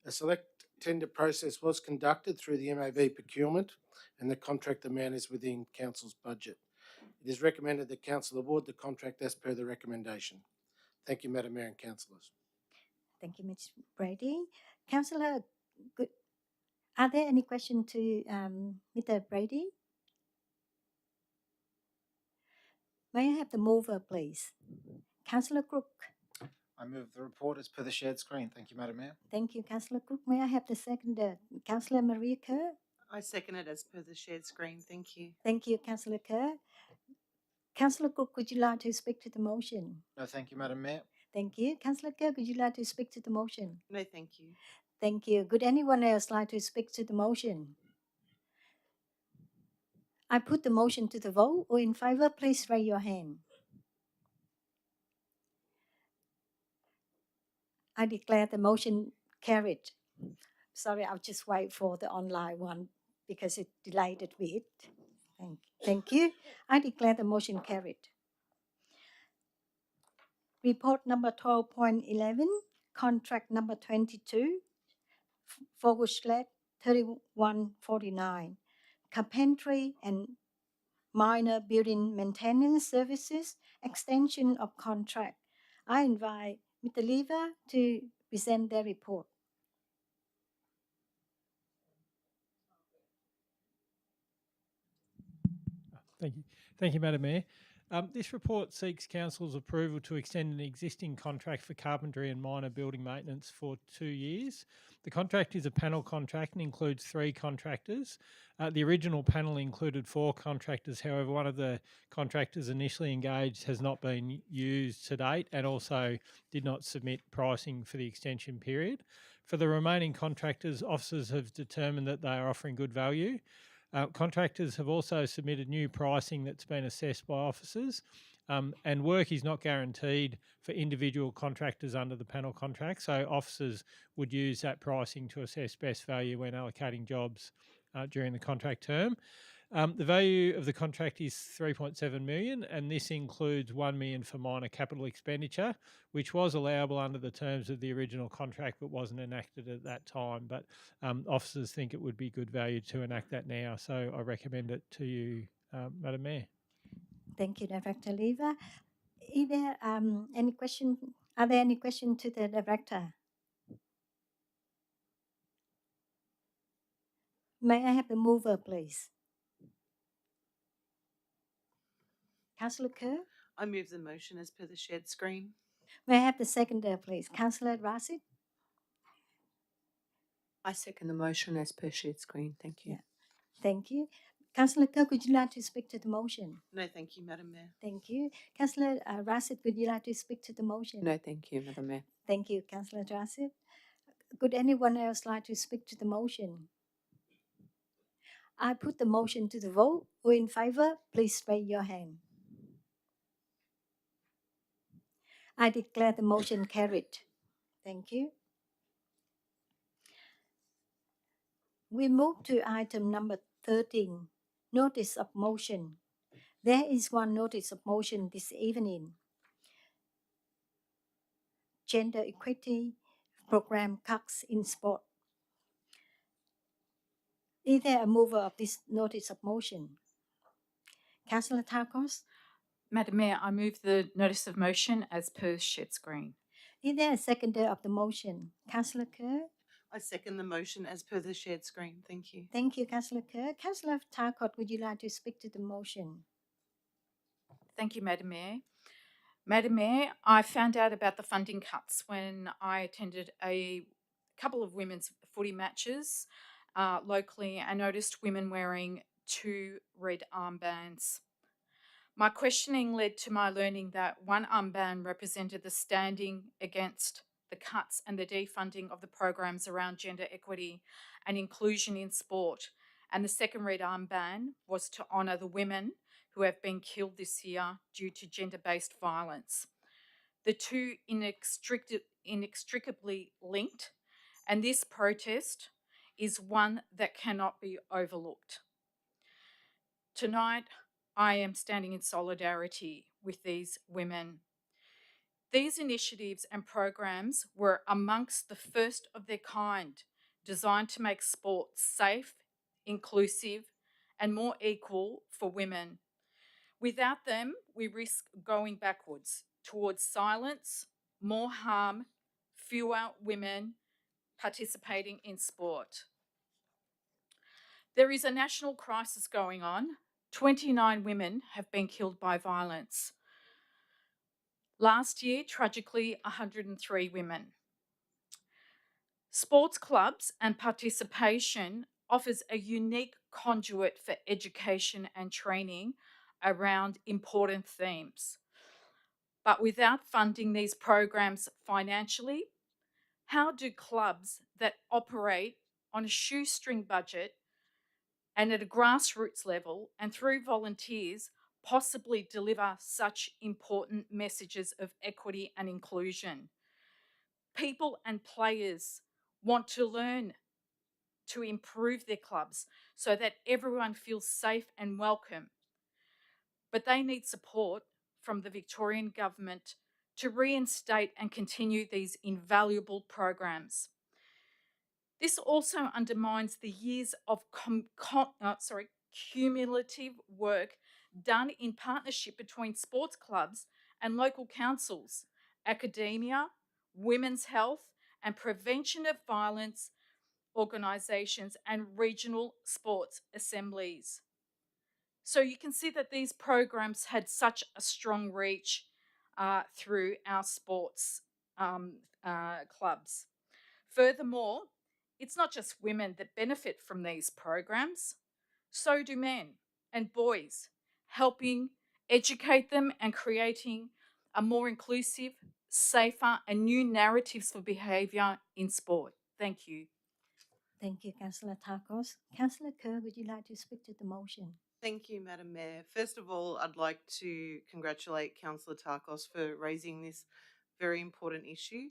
A select tender process was conducted through the MAV procurement and the contract amount is within Council's budget. It is recommended that Council award the contract as per the recommendation. Thank you, Madam Mayor and Councillors. Thank you, Ms. Brady. Councillor, are there any questions to Mr. Brady? May I have the mover, please? Councillor Crook. I move the report as per the shared screen. Thank you, Madam Mayor. Thank you, Councillor Crook. May I have the seconder? Councillor Maria Kerr. I second it as per the shared screen. Thank you. Thank you, Councillor Kerr. Councillor Cook, would you like to speak to the motion? No, thank you, Madam Mayor. Thank you. Councillor Kerr, would you like to speak to the motion? No, thank you. Thank you. Would anyone else like to speak to the motion? I put the motion to the vote. All in favour, please raise your hand. I declare the motion carried. Sorry, I'll just wait for the online one because it delayed a bit. Thank you. I declare the motion carried. Report number 12.11, contract number 22/3149, carpentry and minor building maintenance services, extension of contract. I invite Mr. Lever to present their report. Thank you, Madam Mayor. This report seeks Council's approval to extend an existing contract for carpentry and minor building maintenance for 2 years. The contract is a panel contract and includes 3 contractors. The original panel included 4 contractors. However, one of the contractors initially engaged has not been used to date and also did not submit pricing for the extension period. For the remaining contractors, officers have determined that they are offering good value. Contractors have also submitted new pricing that's been assessed by officers, and work is not guaranteed for individual contractors under the panel contract, so officers would use that pricing to assess best value when allocating jobs during the contract term. The value of the contract is 3.7 million, and this includes 1 million for minor capital expenditure, which was allowable under the terms of the original contract but wasn't enacted at that time. But officers think it would be good value to enact that now, so I recommend it to you, Madam Mayor. Thank you, Director Lever. Is there any question? Are there any questions to the Director? May I have the mover, please? Councillor Kerr? I move the motion as per the shared screen. May I have the seconder, please? Councillor Rasid? I second the motion as per shared screen. Thank you. Yeah. Thank you. Councillor Kirk, would you like to speak to the motion? No, thank you, Madam Mayor. Thank you. Councillor Rasid, would you like to speak to the motion? No, thank you, Madam Mayor. Thank you, Councillor Rasid. Would anyone else like to speak to the motion? I put the motion to the vote. Who in favour, please raise your hand. I declare the motion carried. Thank you. We move to item number 13, notice of motion. There is one notice of motion this evening. Gender equity program cuts in sport. Is there a mover of this notice of motion? Councillor Tarkos? Madam Mayor, I move the notice of motion as per shared screen. Is there a seconder of the motion? Councillor Kerr? I second the motion as per the shared screen. Thank you. Thank you, Councillor Kerr. Councillor Tarkot, would you like to speak to the motion? Thank you, Madam Mayor. Madam Mayor, I found out about the funding cuts when I attended a couple of women's footy matches locally and noticed women wearing 2 red armbands. My questioning led to my learning that one armband represented the standing against the cuts and the defunding of the programs around gender equity and inclusion in sport, and the second red armband was to honour the women who have been killed this year due to gender-based violence. The two inextricably linked, and this protest is one that cannot be overlooked. Tonight, I am standing in solidarity with these women. These initiatives and programs were amongst the first of their kind, designed to make sport safe, inclusive, and more equal for women. Without them, we risk going backwards towards silence, more harm, fewer women participating in sport. There is a national crisis going on. 29 women have been killed by violence. Last year, tragically, 103 women. Sports clubs and participation offers a unique conduit for education and training around important themes. But without funding these programs financially, how do clubs that operate on a shoestring budget and at a grassroots level and through volunteers possibly deliver such important messages of equity and inclusion? People and players want to learn to improve their clubs so that everyone feels safe and welcome. But they need support from the Victorian government to reinstate and continue these invaluable programs. This also undermines the years of cumulative work done in partnership between sports clubs and local councils, academia, women's health, and prevention of violence organisations and regional sports assemblies. So you can see that these programs had such a strong reach through our sports clubs. Furthermore, it's not just women that benefit from these programs, so do men and boys, helping educate them and creating a more inclusive, safer, and new narratives for behaviour in sport. Thank you. Thank you, Councillor Tarkos. Councillor Kerr, would you like to speak to the motion? Thank you, Madam Mayor. First of all, I'd like to congratulate Councillor Tarkos for raising this very important issue.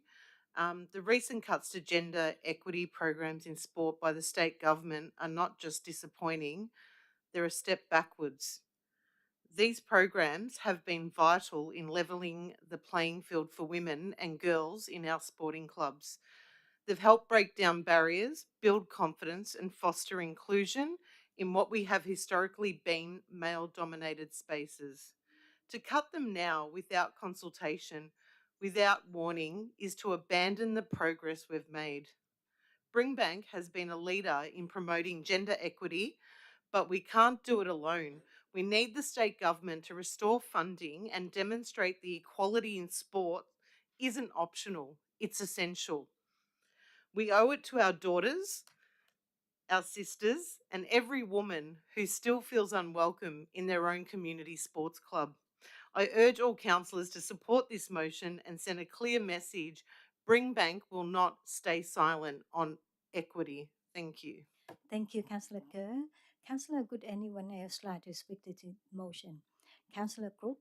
The recent cuts to gender equity programs in sport by the state government are not just disappointing, they're a step backwards. These programs have been vital in levelling the playing field for women and girls in our sporting clubs. They've helped break down barriers, build confidence, and foster inclusion in what we have historically been male-dominated spaces. To cut them now without consultation, without warning, is to abandon the progress we've made. Brimbank has been a leader in promoting gender equity, but we can't do it alone. We need the state government to restore funding and demonstrate the equality in sport isn't optional, it's essential. We owe it to our daughters our sisters, and every woman who still feels unwelcome in their own community sports club. I urge all councillors to support this motion and send a clear message. Brimbank will not stay silent on equity. Thank you. Thank you, Councillor Kerr. Councillor, would anyone else like to speak to the motion? Councillor Crook.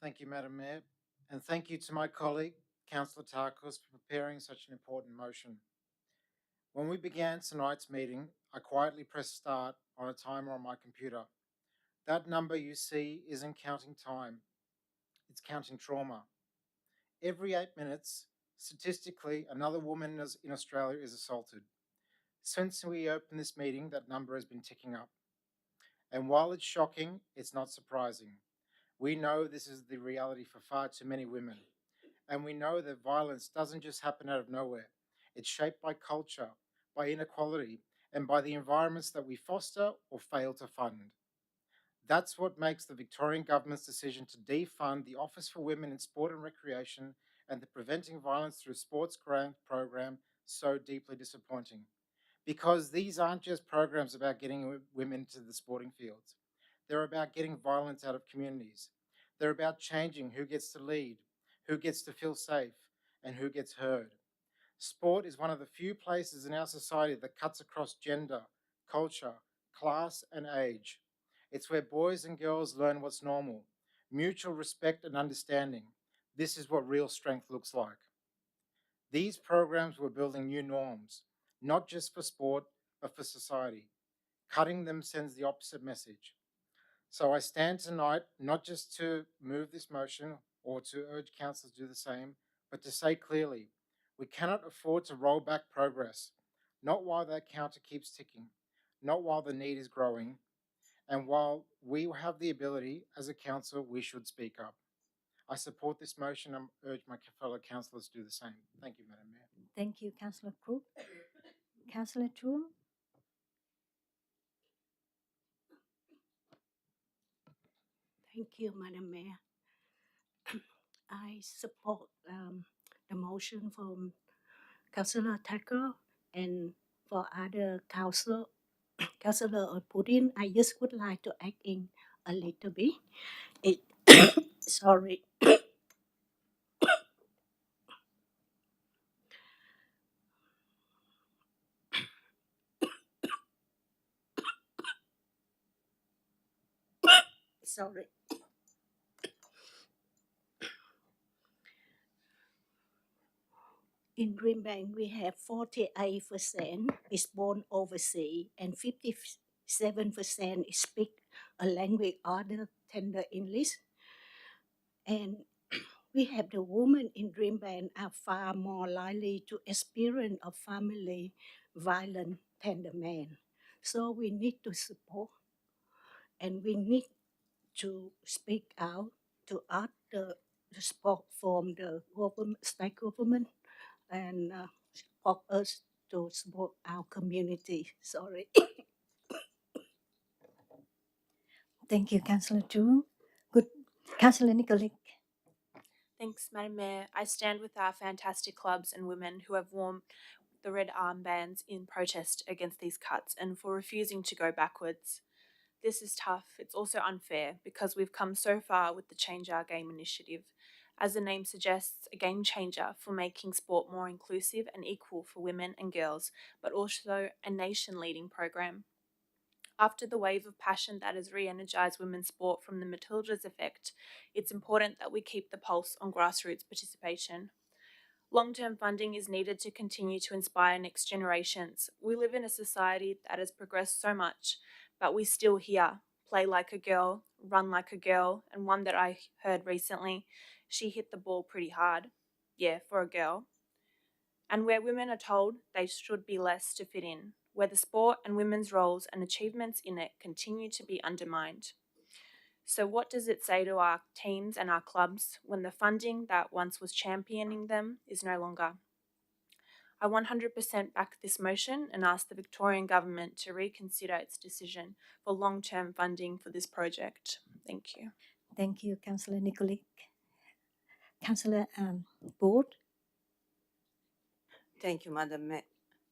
Thank you, Madam Mayor, and thank you to my colleague, Councillor Tarkos, for preparing such an important motion. When we began tonight's meeting, I quietly pressed start on a timer on my computer. That number you see isn't counting time, it's counting trauma. Every 8 minutes, statistically, another woman in Australia is assaulted. Since we opened this meeting, that number has been ticking up. And while it's shocking, it's not surprising. We know this is the reality for far too many women. And we know that violence doesn't just happen out of nowhere. It's shaped by culture, by inequality, and by the environments that we foster or fail to fund. That's what makes the Victorian government's decision to defund the Office for Women in Sport and Recreation and the Preventing Violence Through Sports grant program so deeply disappointing. Because these aren't just programs about getting women to the sporting fields. They're about getting violence out of communities. They're about changing who gets to lead, who gets to feel safe, and who gets heard. Sport is one of the few places in our society that cuts across gender, culture, class, and age. It's where boys and girls learn what's normal, mutual respect and understanding. This is what real strength looks like. These programs were building new norms, not just for sport, but for society. Cutting them sends the opposite message. So I stand tonight not just to move this motion or to urge council to do the same, but to say clearly, we cannot afford to roll back progress, not while that counter keeps ticking, not while the need is growing, and while we have the ability as a council, we should speak up. I support this motion and urge my fellow councillors to do the same. Thank you, Madam Mayor. Thank you, Councillor Crook. Councillor Chung. Thank you, Madam Mayor. I support the motion from Councillor Tackle and for other Councillor Putin. I just would like to add in a little bit. It sorry. Sorry. In Brimbank, we have 48% is born overseas and 57% speak a language other than the English. And we have the women in Brimbank are far more likely to experience a family violence than the men. So we need to support and we need to speak out to ask the support from the government, state government, and support us to support our community. Sorry. Thank you, Councillor Chung. Good. Councillor Nikolic. Thanks, Madam Mayor. I stand with our fantastic clubs and women who have worn the red armbands in protest against these cuts and for refusing to go backwards. This is tough. It's also unfair because we've come so far with the Change Our Game initiative. As the name suggests, a game changer for making sport more inclusive and equal for women and girls, but also a nation-leading program. After the wave of passion that has re-energised women's sport from the Matildas effect, it's important that we keep the pulse on grassroots participation. Long-term funding is needed to continue to inspire next generations. We live in a society that has progressed so much, but we still hear play like a girl, run like a girl, and one that I heard recently, she hit the ball pretty hard. Yeah, for a girl. And where women are told they should be less to fit in, where the sport and women's roles and achievements in it continue to be undermined. So what does it say to our teams and our clubs when the funding that once was championing them is no longer? I 100% back this motion and ask the Victorian Government to reconsider its decision for long-term funding for this project. Thank you. Thank you, Councillor Nikolic. Councillor Board. Thank you, Madam Mayor.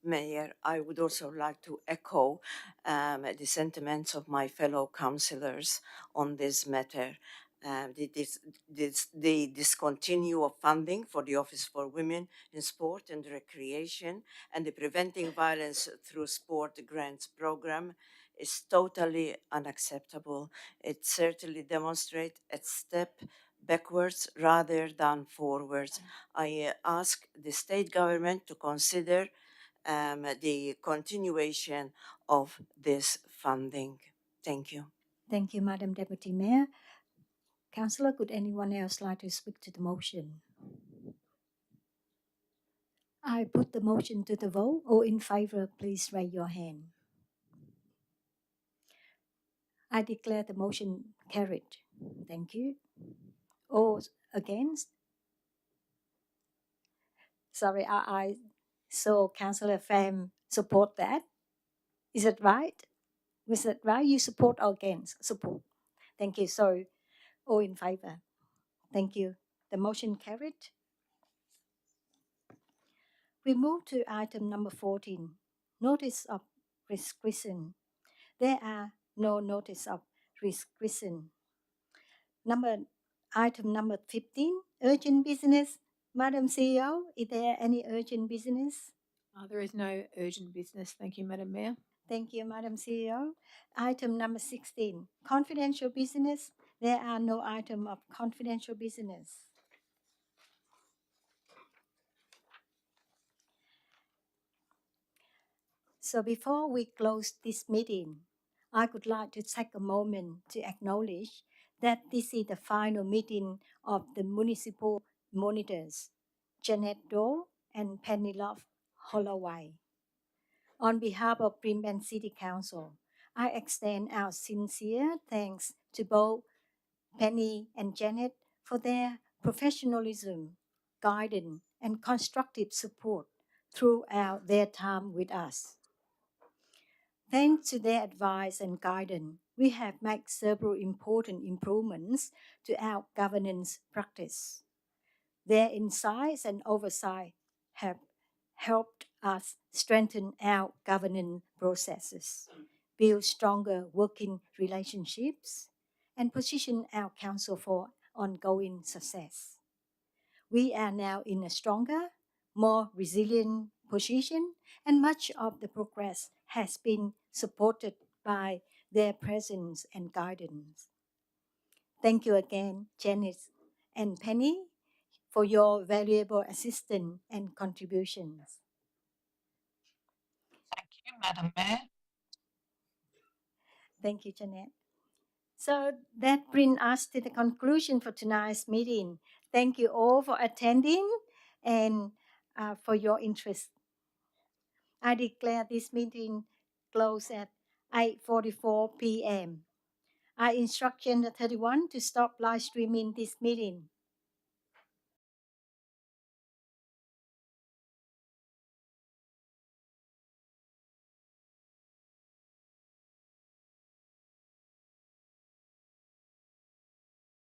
Mayor, I would also like to echo the sentiments of my fellow councillors on this matter. The discontinue of funding for the Office for Women in Sport and Recreation and the Preventing Violence Through Sport Grants program is totally unacceptable. It certainly demonstrates a step backwards rather than forwards. I ask the state government to consider the continuation of this funding. Thank you. Thank you, Madam Deputy Mayor. Councillor, could anyone else like to speak to the motion? I put the motion to the vote. All in favor, please raise your hand. I declare the motion carried. Thank you. All against? Sorry, I saw Councillor Pham support that. Is it right? Was it right? You support or against? Support. Thank you. So, all in favor. Thank you. The motion carried. We move to item number 14, notice of requisition. There are no notice of requisition. Item number 15, urgent business. Madam CEO, is there any urgent business? There is no urgent business. Thank you, Madam Mayor. Thank you, Madam CEO. Item number 16, confidential business. There are no item of confidential business. So before we close this meeting, I would like to take a moment to acknowledge that this is the final meeting of the municipal monitors, Janet Doe and Penelope Holloway. On behalf of Brimbank City Council, I extend our sincere thanks to both Penny and Janet for their professionalism, guidance, and constructive support throughout their time with us. Thanks to their advice and guidance, we have made several important improvements to our governance practice. Their insights and oversight have helped us strengthen our governance processes, build stronger working relationships, and position our council for ongoing success. We are now in a stronger, more resilient position, and much of the progress has been supported by their presence and guidance. Thank you again, Janice and Penny, for your valuable assistance and contributions. Thank you, Madam Mayor. Thank you, Janet. So that brings us to the conclusion for tonight's meeting. Thank you all for attending and for your interest. I declare this meeting closed at 8:44 p.m. I instruct Channel 31 to stop live streaming this meeting.